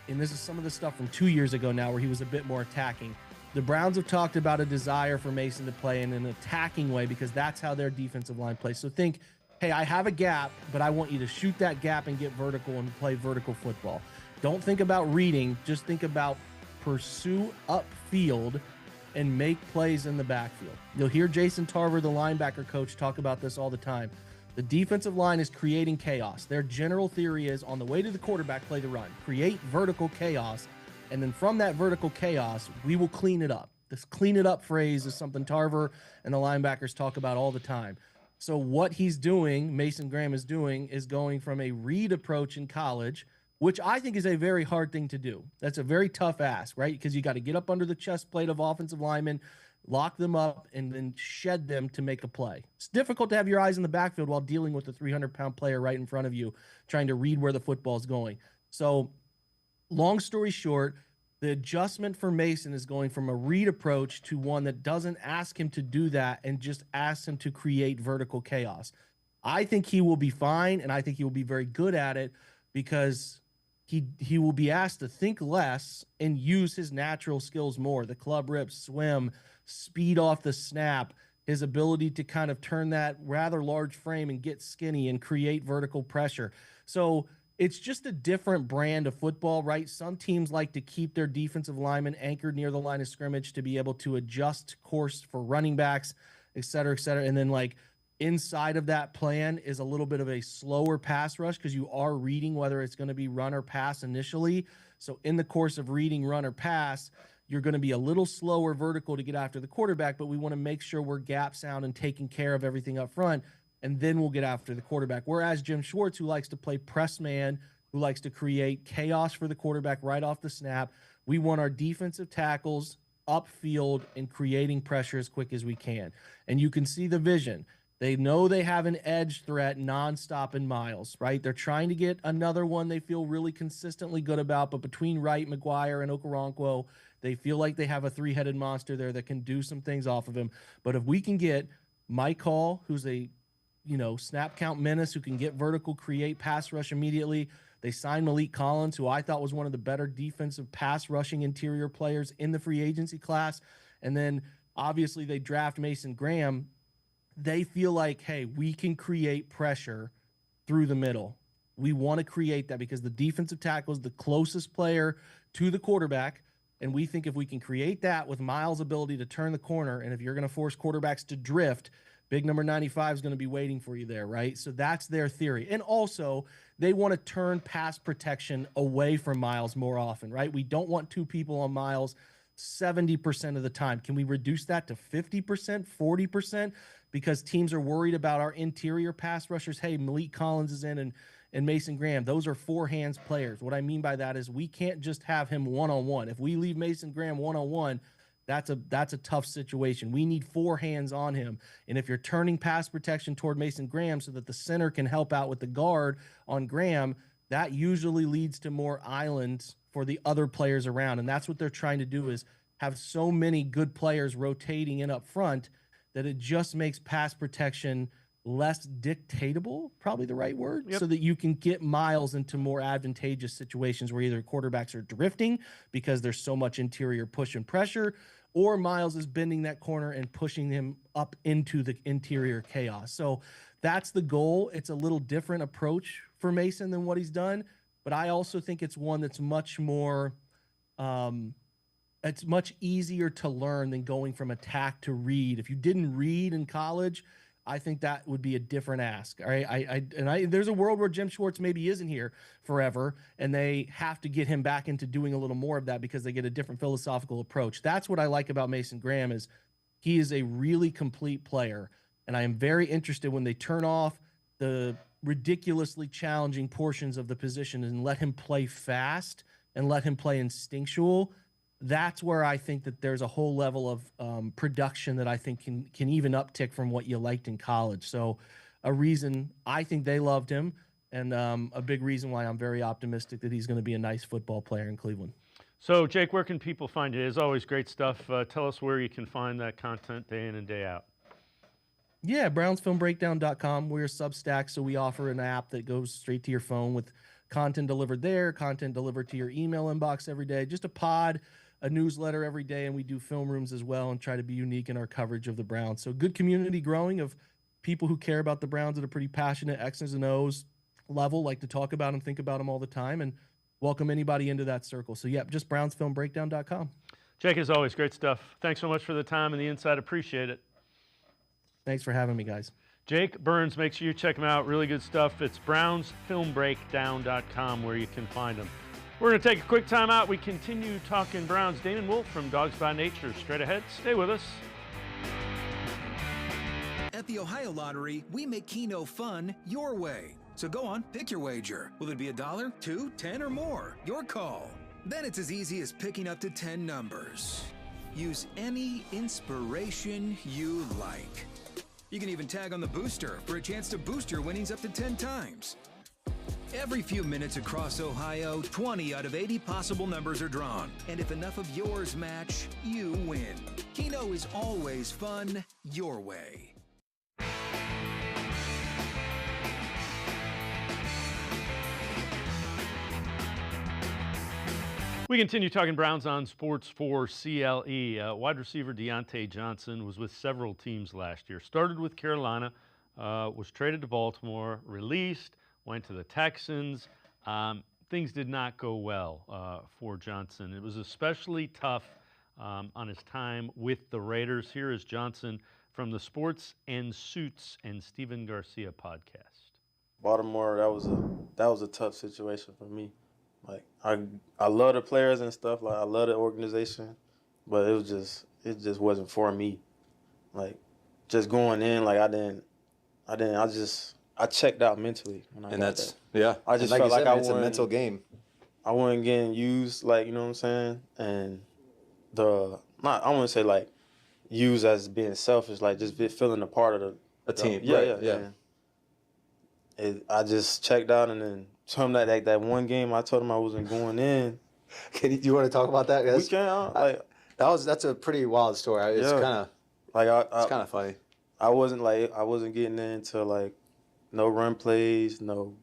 J: and this is some of the stuff from 2 years ago now where he was a bit more attacking. The Browns have talked about a desire for Mason to play in an attacking way because that's how their defensive line plays. So think, hey, I have a gap, but I want you to shoot that gap and get vertical and play vertical football. Don't think about reading. Just think about pursue upfield and make plays in the backfield. You'll hear Jason Tarver, the linebacker coach, talk about this all the time. The defensive line is creating chaos. Their general theory is on the way to the quarterback, play the run, create vertical chaos, and then from that vertical chaos, we will clean it up. This clean it up phrase is something Tarver and the linebackers talk about all the time. So what he's doing, Mason Graham is doing, is going from a read approach in college, which I think is a very hard thing to do. That's a very tough ask, right? Because you got to get up under the chest plate of offensive linemen, lock them up, and then shed them to make a play. It's difficult to have your eyes in the backfield while dealing with a 300-pound player right in front of you, trying to read where the football is going. So long story short, the adjustment for Mason is going from a read approach to one that doesn't ask him to do that and just asks him to create vertical chaos. I think he will be fine, and I think he will be very good at it because he will be asked to think less and use his natural skills more. The club rip, swim, speed off the snap, his ability to kind of turn that rather large frame and get skinny and create vertical pressure. So it's just a different brand of football, right? Some teams like to keep their defensive linemen anchored near the line of scrimmage to be able to adjust course for running backs, et cetera, et cetera. And then like inside of that plan is a little bit of a slower pass rush because you are reading whether it's going to be run or pass initially. So in the course of reading run or pass, you're going to be a little slower vertical to get after the quarterback, but we want to make sure we're gap sound and taking care of everything up front, and then we'll get after the quarterback. Whereas Jim Schwartz, who likes to play press man, who likes to create chaos for the quarterback right off the snap, we want our defensive tackles upfield and creating pressure as quick as we can. And you can see the vision. They know they have an edge threat nonstop in Miles, right? They're trying to get another one they feel really consistently good about, but between Wright, McGuire, and Okoronkwo, they feel like they have a three-headed monster there that can do some things off of him. But if we can get Mike Hall, who's a snap count menace who can get vertical, create pass rush immediately. They signed Malik Collins, who I thought was one of the better defensive pass rushing interior players in the free agency class. And then obviously they draft Mason Graham. They feel like, hey, we can create pressure through the middle. We want to create that because the defensive tackle is the closest player to the quarterback. And we think if we can create that with Miles' ability to turn the corner, and if you're going to force quarterbacks to drift, big number 95 is going to be waiting for you there, right? So that's their theory. And also, they want to turn pass protection away from Miles more often, right? We don't want two people on Miles 70% of the time. Can we reduce that to 50%, 40%? Because teams are worried about our interior pass rushers. Hey, Malik Collins is in and Mason Graham. Those are four hands players. What I mean by that is we can't just have him one-on-one. If we leave Mason Graham one-on-one, that's a tough situation. We need four hands on him. And if you're turning pass protection toward Mason Graham so that the center can help out with the guard on Graham, that usually leads to more islands for the other players around. And that's what they're trying to do, is have so many good players rotating in up front that it just makes pass protection less dictatable, probably the right word, so that you can get Miles into more advantageous situations where either quarterbacks are drifting because there's so much interior push and pressure, or Miles is bending that corner and pushing him up into the interior chaos. So that's the goal. It's a little different approach for Mason than what he's done, but I also think it's one that's much more it's much easier to learn than going from attack to read. If you didn't read in college, I think that would be a different ask. All right. There's a world where Jim Schwartz maybe isn't here forever, and they have to get him back into doing a little more of that because they get a different philosophical approach. That's what I like about Mason Graham, is he is a really complete player. And I am very interested when they turn off the ridiculously challenging portions of the position and let him play fast and let him play instinctual. That's where I think that there's a whole level of production that I think can even uptick from what you liked in college. So a reason I think they loved him, and a big reason why I'm very optimistic that he's going to be a nice football player in Cleveland.
A: So, Jake, where can people find you? As always, great stuff. Tell us where you can find that content day in and day out.
J: Yeah, brownsfilmbreakdown.com. We're a Substack, so we offer an app that goes straight to your phone with content delivered there, content delivered to your email inbox every day, just a pod, a newsletter every day, and we do film rooms as well and try to be unique in our coverage of the Browns. So good community growing of people who care about the Browns at a pretty passionate X's and O's level, like to talk about and think about them all the time, and welcome anybody into that circle. So, yeah, just brownsfilmbreakdown.com.
A: Jake, as always, great stuff. Thanks so much for the time and the insight. Appreciate it.
J: Thanks for having me, guys.
A: Jake Burns, make sure you check him out. Really good stuff. It's brownsfilmbreakdown.com where you can find him. We're going to take a quick time out. We continue talking Browns. Damon Wolfe from Dawgs by Nature. Straight ahead. Stay with us.
K: At the Ohio Lottery, we make Keno fun your way. So go on, pick your wager. Will it be $1, $2, $10, or more? Your call. Then it's as easy as picking up to 10 numbers. Use any inspiration you like. You can even tag on the booster for a chance to boost your winnings up to 10 times. Every few minutes across Ohio, 20 out of 80 possible numbers are drawn. And if enough of yours match, you win. Keno is always fun your way.
A: We continue talking Browns on Sports4CLE. Wide receiver Deontay Johnson was with several teams last year. Started with Carolina, was traded to Baltimore, released, went to the Texans. Things did not go well for Johnson. It was especially tough on his time with the Raiders. Here is Johnson from the Sports and Suits and Steven Garcia podcast.
B: Baltimore, that was a tough situation for me. Like I love the players and stuff. Like I love the organization, but it just wasn't for me. Like just going in, like I checked out mentally when I got there.
C: Yeah.
B: I just
C: like
B: felt like
C: it's a mental game.
B: I wasn't getting used, like, you know what I'm saying? And I want to say like used as being selfish, like just feeling a part of
C: a team.
B: Yeah. I just checked out, and then told him that one game I told him I wasn't going in.
C: Do you want to talk about that?
B: We can.
C: That's a pretty wild story. It's kind of it's kind of funny.
B: I wasn't getting into like no run plays, no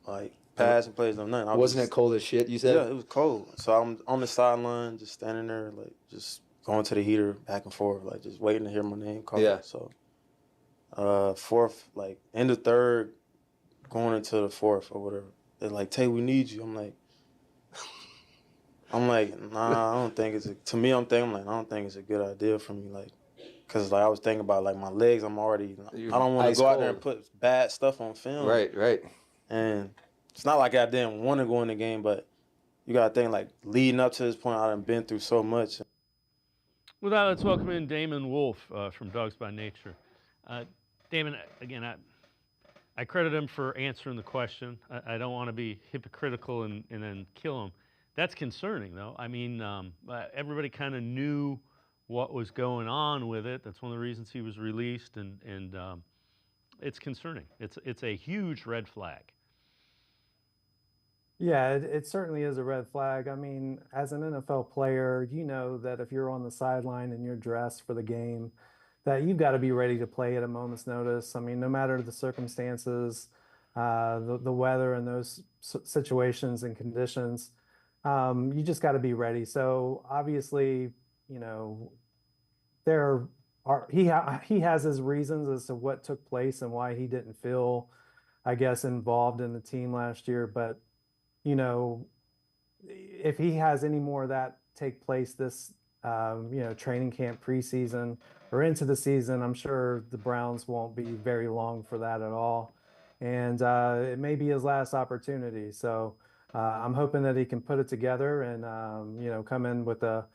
B: like passing plays, no nothing.
C: Wasn't it cold as shit? You said.
B: Yeah, it was cold. So I'm on the sideline, just standing there, like just going to the heater back and forth, like just waiting to hear my name called.
C: Yeah.
B: So fourth, like end of third, going into the fourth or whatever. They're like, Tay, we need you. I'm like, nah, I don't think it's to me. I don't think it's a good idea for me, like, cause like I was thinking about like my legs. I don't want to go out there and put bad stuff on film.
C: Right.
B: And it's not like I didn't want to go in the game, but you gotta think like leading up to this point, I done been through so much.
A: With that, let's welcome in Damon Wolfe from Dawgs by Nature. Damon, again, I credit him for answering the question. I don't want to be hypocritical and then kill him. That's concerning, though. I mean, everybody kind of knew what was going on with it. That's one of the reasons he was released, and it's concerning. It's a huge red flag.
M: Yeah, it certainly is a red flag. I mean, as an NFL player, you know that if you're on the sideline and you're dressed for the game, that you've got to be ready to play at a moment's notice. I mean, no matter the circumstances, the weather and those situations and conditions, you just got to be ready. So obviously, you know, he has his reasons as to what took place and why he didn't feel, I guess, involved in the team last year. But, you know, if he has any more of that take place this, training camp preseason or into the season, I'm sure the Browns won't be very long for that at all. And it may be his last opportunity. So I'm hoping that he can put it together and, come in with the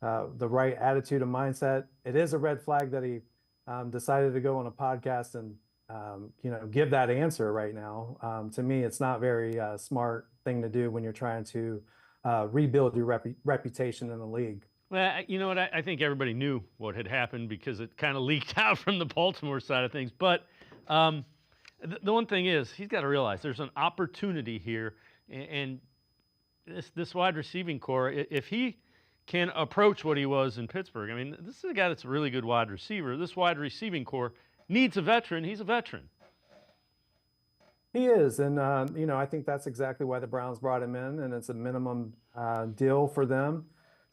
M: right attitude and mindset. It is a red flag that he decided to go on a podcast and, give that answer right now. To me, it's not very smart thing to do when you're trying to rebuild your reputation in the league.
A: Well, you know what? I think everybody knew what had happened because it kind of leaked out from the Baltimore side of things. But the one thing is, he's got to realize there's an opportunity here, and this wide receiving core, if he can approach what he was in Pittsburgh, I mean, this is a guy that's a really good wide receiver. This wide receiving core needs a veteran. He's a veteran.
M: He is, and I think that's exactly why the Browns brought him in, and it's a minimum deal for them.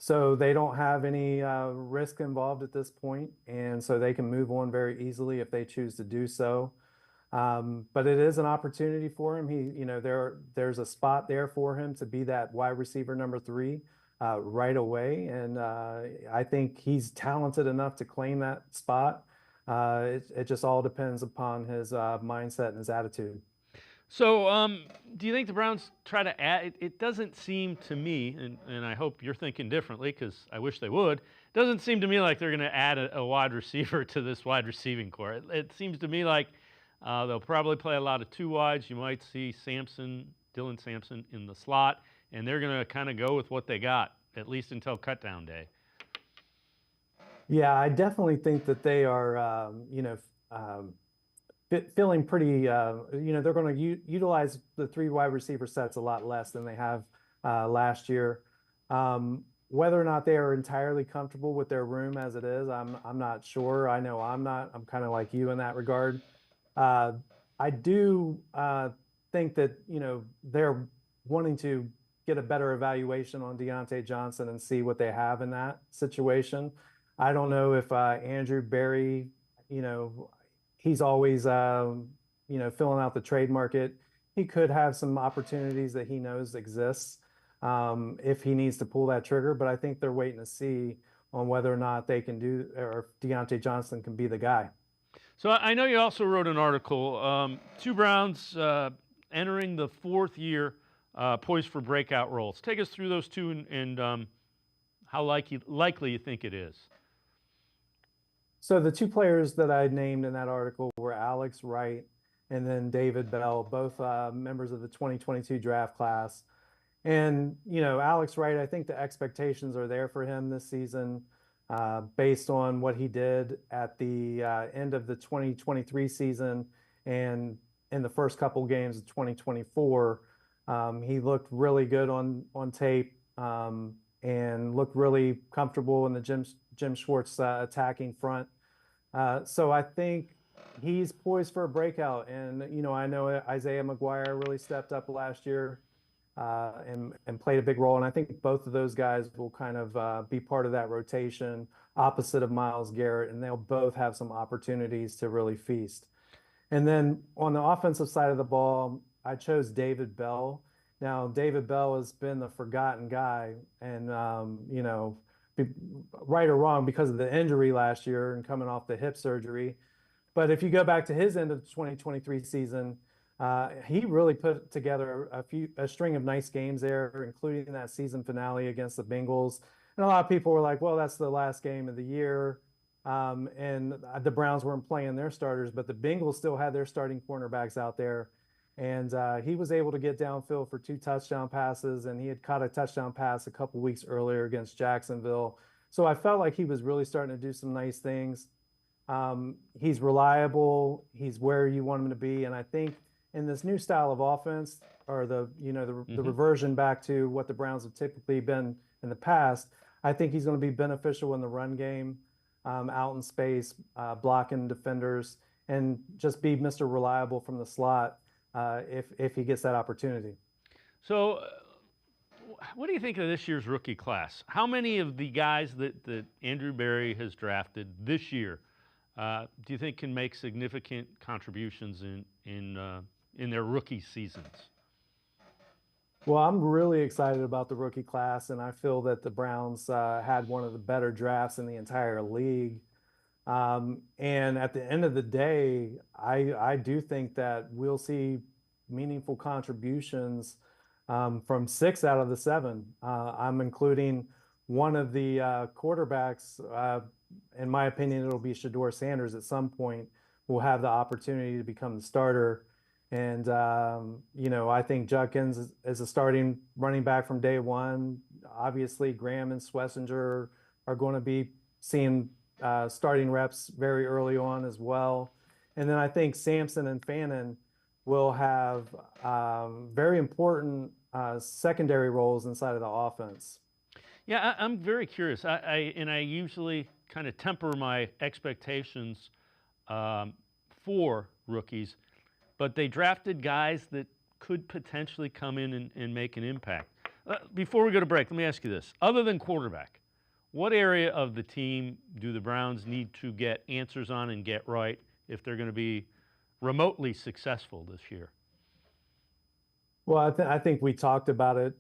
M: So they don't have any risk involved at this point, and so they can move on very easily if they choose to do so. But it is an opportunity for him. There's a spot there for him to be that wide receiver number 3. right away, and I think he's talented enough to claim that spot. It just all depends upon his mindset and his attitude.
A: So, do you think the Browns try to add? It doesn't seem to me, and I hope you're thinking differently because I wish they would. It doesn't seem to me like they're going to add a wide receiver to this wide receiving core. It seems to me like they'll probably play a lot of two wides. You might see Dylan Sampson in the slot, and they're going to kind of go with what they got, at least until cutdown day.
M: Yeah, I definitely think that they are, feeling pretty, they're going to utilize the three wide receiver sets a lot less than they have last year. Whether or not they are entirely comfortable with their room as it is, I'm not sure. I know I'm not. I'm kind of like you in that regard. I do think that, they're wanting to get a better evaluation on Deontay Johnson and see what they have in that situation. I don't know if Andrew Berry, he's always, filling out the trade market. He could have some opportunities that he knows exists if he needs to pull that trigger. But I think they're waiting to see on whether or not they can do, or if Deontay Johnson can be the guy.
A: So I know you also wrote an article, two Browns entering the fourth year, poised for breakout roles. Take us through those two and how likely you think it is.
M: So the two players that I named in that article were Alex Wright and then David Bell, both members of the 2022 draft class. And, Alex Wright, I think the expectations are there for him this season based on what he did at the end of the 2023 season and in the first couple games of 2024. He looked really good on tape and looked really comfortable in the Jim Schwartz attacking front. So I think he's poised for a breakout. And, I know Isaiah McGuire really stepped up last year and played a big role. And I think both of those guys will kind of be part of that rotation opposite of Myles Garrett, and they'll both have some opportunities to really feast. And then on the offensive side of the ball, I chose David Bell. Now, David Bell has been the forgotten guy, and, right or wrong because of the injury last year and coming off the hip surgery. But if you go back to his end of the 2023 season, he really put together a string of nice games there, including that season finale against the Bengals. And a lot of people were like, well, that's the last game of the year. And the Browns weren't playing their starters, but the Bengals still had their starting cornerbacks out there. And he was able to get downfield for 2 touchdown passes, and he had caught a touchdown pass a couple weeks earlier against Jacksonville. So I felt like he was really starting to do some nice things. He's reliable. He's where you want him to be. And I think in this new style of offense, or the reversion back to what the Browns have typically been in the past, I think he's going to be beneficial in the run game, out in space, blocking defenders, and just be Mr. Reliable from the slot if he gets that opportunity. So
A: what do you think of this year's rookie class? How many of the guys that Andrew Berry has drafted this year do you think can make significant contributions in their rookie seasons?
M: Well, I'm really excited about the rookie class, and I feel that the Browns had one of the better drafts in the entire league. And at the end of the day, I do think that we'll see meaningful contributions from 6 out of the 7. I'm including one of the quarterbacks. In my opinion, it'll be Shedeur Sanders at some point will have the opportunity to become the starter. And, I think Judkins is a starting running back from day one. Obviously, Graham and Schlesinger are going to be seeing starting reps very early on as well. And then I think Sampson and Fannin will have very important secondary roles inside of the offense.
A: Yeah, I'm very curious. I usually kind of temper my expectations for rookies, but they drafted guys that could potentially come in and make an impact. Before we go to break, let me ask you this. Other than quarterback, what area of the team do the Browns need to get answers on and get right if they're going to be remotely successful this year?
M: Well, I think we talked about it.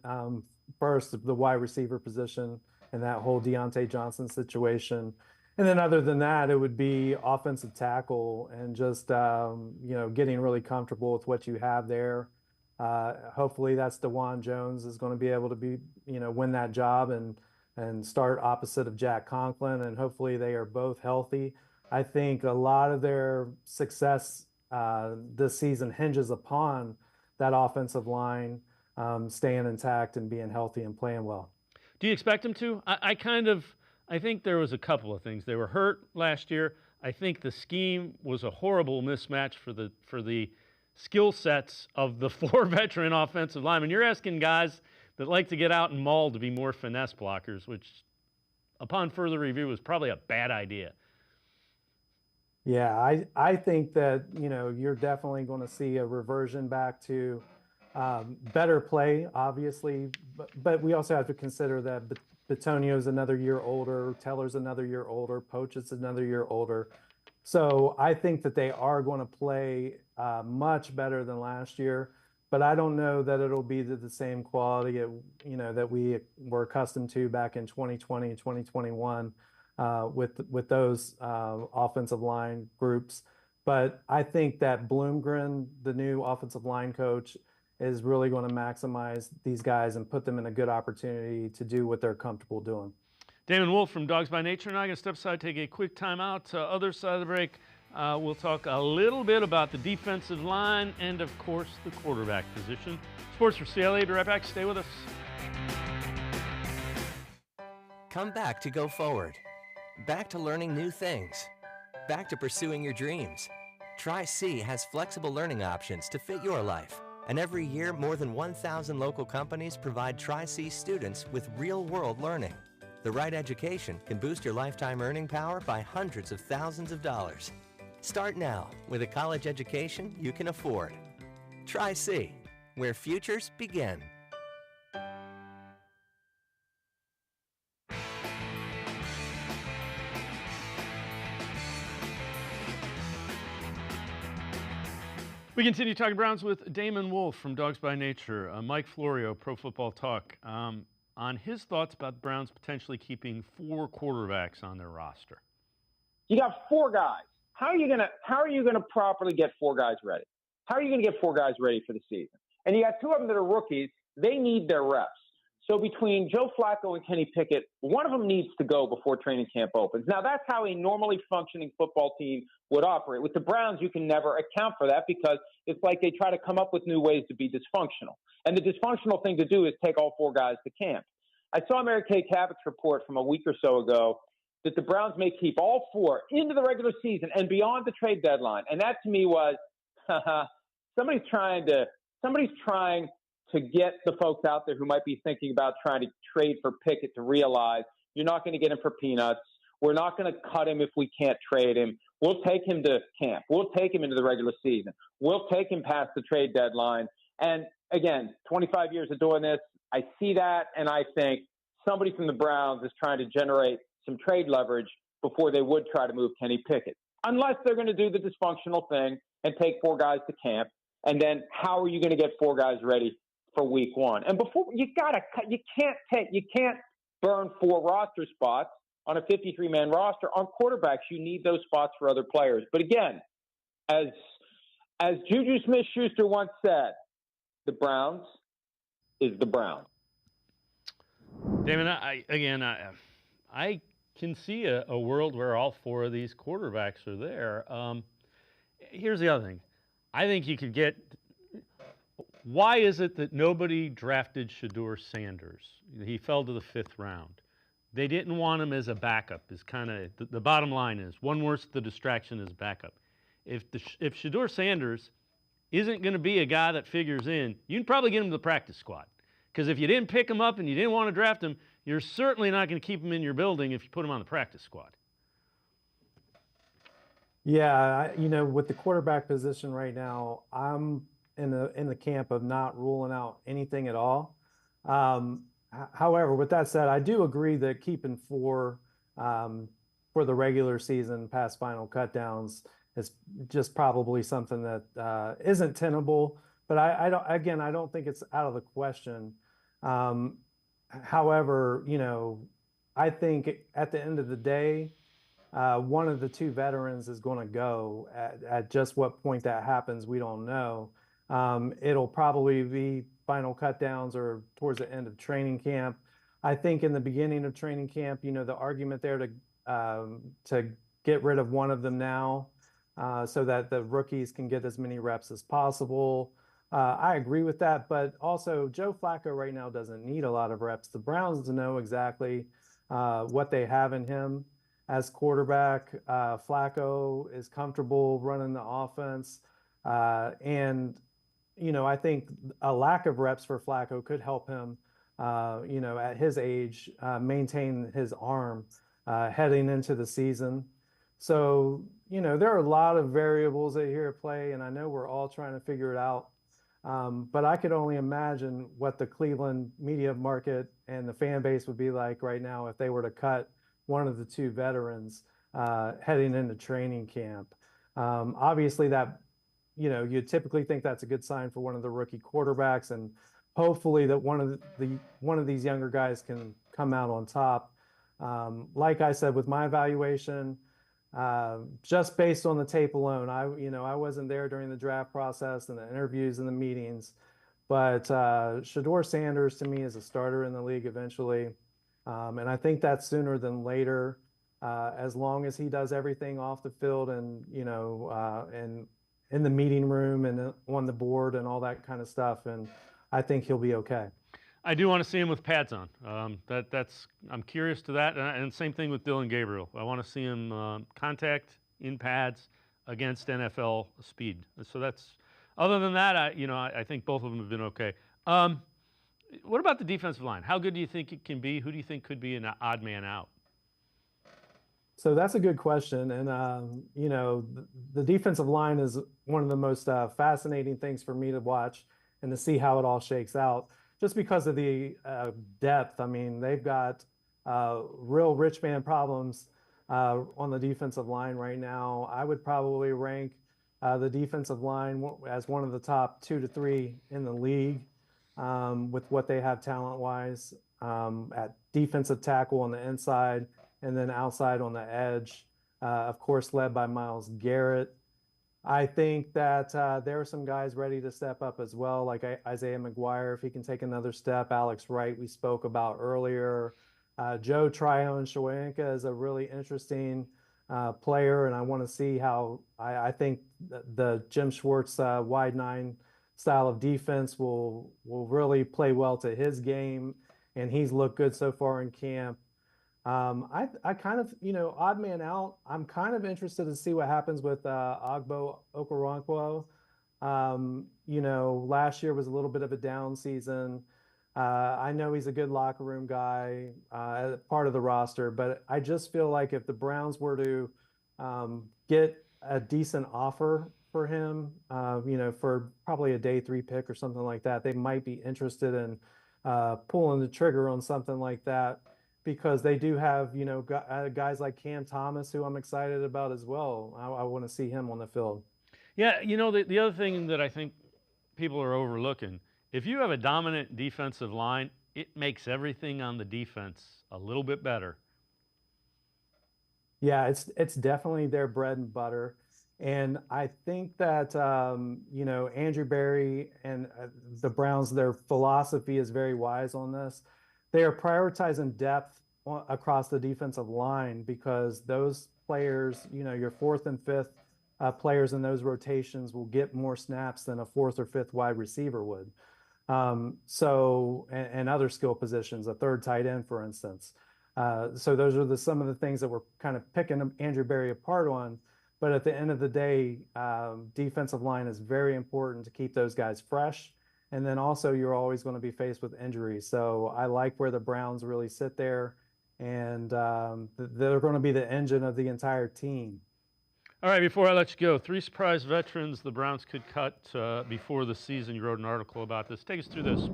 M: first, the wide receiver position and that whole Deontay Johnson situation. And then other than that, it would be offensive tackle and just, getting really comfortable with what you have there. Hopefully that's DeJuan Jones is going to be able to be, win that job and start opposite of Jack Conklin. And hopefully they are both healthy. I think a lot of their success this season hinges upon that offensive line staying intact and being healthy and playing well.
A: Do you expect them to? I think there was a couple of things. They were hurt last year. I think the scheme was a horrible mismatch for the skill sets of the 4 veteran offensive linemen. You're asking guys that like to get out and maul to be more finesse blockers, which upon further review was probably a bad idea.
M: Yeah, I think that, you're definitely going to see a reversion back to better play, obviously, but we also have to consider that Bitonio's another year older, Teller's another year older, Poach is another year older. So I think that they are going to play much better than last year, but I don't know that it'll be the same quality, that we were accustomed to back in 2020 and 2021 with those offensive line groups. But I think that Bloomgren, the new offensive line coach, is really going to maximize these guys and put them in a good opportunity to do what they're comfortable doing.
A: Damon Wolfe from Dawgs by Nature and I'm going to step aside, take a quick timeout. Other side of the break, we'll talk a little bit about the defensive line and, of course, the quarterback position. Sports for CLE, be right back. Stay with us.
L: Come back to go forward. Back to learning new things. Back to pursuing your dreams. Tri-C has flexible learning options to fit your life. And every year, more than 1,000 local companies provide Tri-C students with real-world learning. The right education can boost your lifetime earning power by hundreds of thousands of dollars. Start now with a college education you can afford. Tri-C, where futures begin.
A: We continue talking Browns with Damon Wolfe from Dawgs by Nature, Mike Florio, Pro Football Talk, on his thoughts about the Browns potentially keeping 4 quarterbacks on their roster.
N: You got 4 guys. How are you gonna properly get 4 guys ready? How are you gonna get 4 guys ready for the season? And you got 2 of them that are rookies. They need their reps. So between Joe Flacco and Kenny Pickett, one of them needs to go before training camp opens. Now, that's how a normally functioning football team would operate. With the Browns, you can never account for that because it's like they try to come up with new ways to be dysfunctional. And the dysfunctional thing to do is take all 4 guys to camp. I saw Mary Kay Cabot's report from a week or so ago that the Browns may keep all 4 into the regular season and beyond the trade deadline. And that to me was, somebody's trying to get the folks out there who might be thinking about trying to trade for Pickett to realize you're not going to get him for peanuts. We're not going to cut him if we can't trade him. We'll take him to camp. We'll take him into the regular season. We'll take him past the trade deadline. And again, 25 years of doing this, I see that, and I think somebody from the Browns is trying to generate some trade leverage before they would try to move Kenny Pickett, unless they're going to do the dysfunctional thing and take 4 guys to camp. And then how are you going to get 4 guys ready for week 1? And before you can't burn 4 roster spots on a 53-man roster. On quarterbacks, you need those spots for other players. But again, as Juju Smith-Schuster once said, the Browns is the Browns.
A: Damon, I can see a world where all 4 of these quarterbacks are there. Here's the other thing. I think you could get. Why is it that nobody drafted Shedeur Sanders? He fell to the 5th round. They didn't want him as a backup. Is kind of the bottom line is one worse the distraction is backup. If Shedeur Sanders isn't going to be a guy that figures in, you can probably get him to the practice squad. Because if you didn't pick him up and you didn't want to draft him, you're certainly not going to keep him in your building if you put him on the practice squad.
M: Yeah, with the quarterback position right now, I'm in the camp of not ruling out anything at all. However, with that said, I do agree that keeping 4 for the regular season past final cutdowns is just probably something that isn't tenable. But I don't think it's out of the question. However, I think at the end of the day, one of the two veterans is going to go. At just what point that happens, we don't know. It'll probably be final cutdowns or towards the end of training camp. I think in the beginning of training camp, the argument there to get rid of one of them now, so that the rookies can get as many reps as possible. I agree with that, but also Joe Flacco right now doesn't need a lot of reps. The Browns know exactly what they have in him as quarterback. Flacco is comfortable running the offense, and I think a lack of reps for Flacco could help him, at his age, maintain his arm heading into the season. So, there are a lot of variables that here at play, and I know we're all trying to figure it out. But I could only imagine what the Cleveland media market and the fan base would be like right now if they were to cut one of the two veterans heading into training camp. Obviously, that you typically think that's a good sign for one of the rookie quarterbacks, and hopefully that one of these younger guys can come out on top. Like I said, with my evaluation, just based on the tape alone, I wasn't there during the draft process and the interviews and the meetings, but Shedeur Sanders to me is a starter in the league eventually, and I think that's sooner than later, as long as he does everything off the field and and in the meeting room and on the board and all that kind of stuff, and I think he'll be okay.
A: I do want to see him with pads on. I'm curious to that, and same thing with Dylan Gabriel. I want to see him contact in pads against NFL speed. So that's. Other than that, I think both of them have been okay. What about the defensive line? How good do you think it can be? Who do you think could be an odd man out?
M: So that's a good question, and the defensive line is one of the most fascinating things for me to watch and to see how it all shakes out. Just because of the depth. I mean, they've got real rich man problems on the defensive line right now. I would probably rank the defensive line as one of the top 2 to 3 in the league with what they have talent-wise at defensive tackle on the inside and then outside on the edge, of course, led by Myles Garrett. I think that there are some guys ready to step up as well, like Isaiah McGuire, if he can take another step. Alex Wright, we spoke about earlier. Joe Tryon-Shoyinka is a really interesting player, and I want to see how I think the Jim Schwartz wide 9 style of defense will really play well to his game, and he's looked good so far in camp. I kind of, odd man out. I'm kind of interested to see what happens with Ogbo Okoronkwo. Last year was a little bit of a down season. I know he's a good locker room guy, part of the roster, but I just feel like if the Browns were to get a decent offer for him, for probably a day 3 pick or something like that, they might be interested in pulling the trigger on something like that. Because they do have, guys like Cam Thomas, who I'm excited about as well. I want to see him on the field.
A: Yeah, the other thing that I think people are overlooking, if you have a dominant defensive line, it makes everything on the defense a little bit better.
M: Yeah, it's definitely their bread and butter. And I think that, Andrew Berry and the Browns, their philosophy is very wise on this. They are prioritizing depth across the defensive line because those players, your 4th and 5th players in those rotations will get more snaps than a 4th or 5th wide receiver would. And other skill positions, a 3rd tight end, for instance. So those are some of the things that we're kind of picking Andrew Berry apart on. But at the end of the day, defensive line is very important to keep those guys fresh. And then also you're always going to be faced with injuries. So I like where the Browns really sit there, and they're going to be the engine of the entire team.
A: All right, before I let you go, 3 surprise veterans the Browns could cut before the season. You wrote an article about this. Take us through this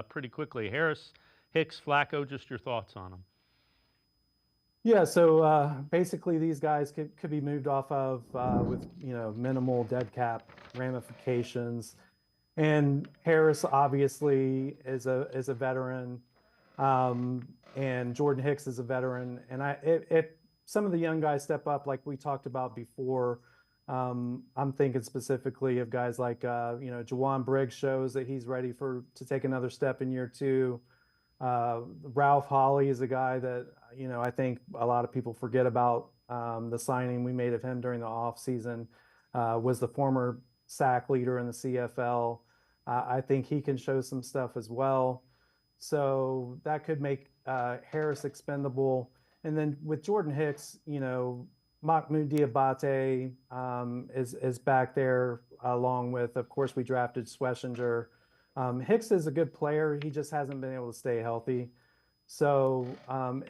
A: pretty quickly. Harris, Hicks, Flacco, just your thoughts on them.
M: Yeah, so basically these guys could be moved off of with minimal dead cap ramifications. And Harris obviously is a veteran. And Jordan Hicks is a veteran. And if some of the young guys step up, like we talked about before, I'm thinking specifically of guys like, Jawan Briggs shows that he's ready to take another step in year 2. Ralph Holley is a guy that, I think a lot of people forget about. The signing we made of him during the offseason, was the former sack leader in the CFL. I think he can show some stuff as well. So that could make Harris expendable. And then with Jordan Hicks, Mahmoud Diabate is back there, along with, of course, we drafted Schlesinger. Hicks is a good player. He just hasn't been able to stay healthy. So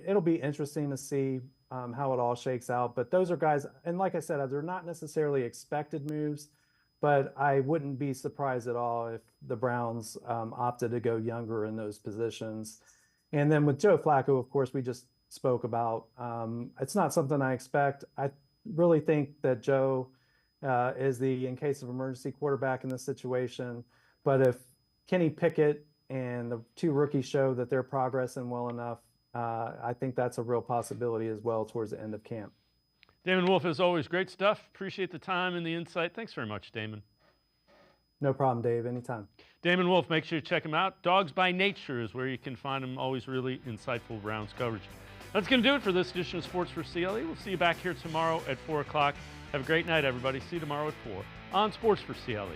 M: it'll be interesting to see how it all shakes out. But those are guys, and like I said, they're not necessarily expected moves, but I wouldn't be surprised at all if the Browns opted to go younger in those positions. And then with Joe Flacco, of course, we just spoke about. It's not something I expect. I really think that Joe is the in case of emergency quarterback in this situation. But if Kenny Pickett and the 2 rookies show that they're progressing well enough, I think that's a real possibility as well towards the end of camp.
A: Damon Wolfe, as always, great stuff. Appreciate the time and the insight. Thanks very much, Damon.
M: No problem, Dave. Anytime.
A: Damon Wolfe, make sure you check him out. Dawgs by Nature is where you can find him. Always really insightful Browns coverage. That's going to do it for this edition of Sports for CLE. We'll see you back here tomorrow at 4 o'clock. Have a great night, everybody. See you tomorrow at 4 on Sports for CLE.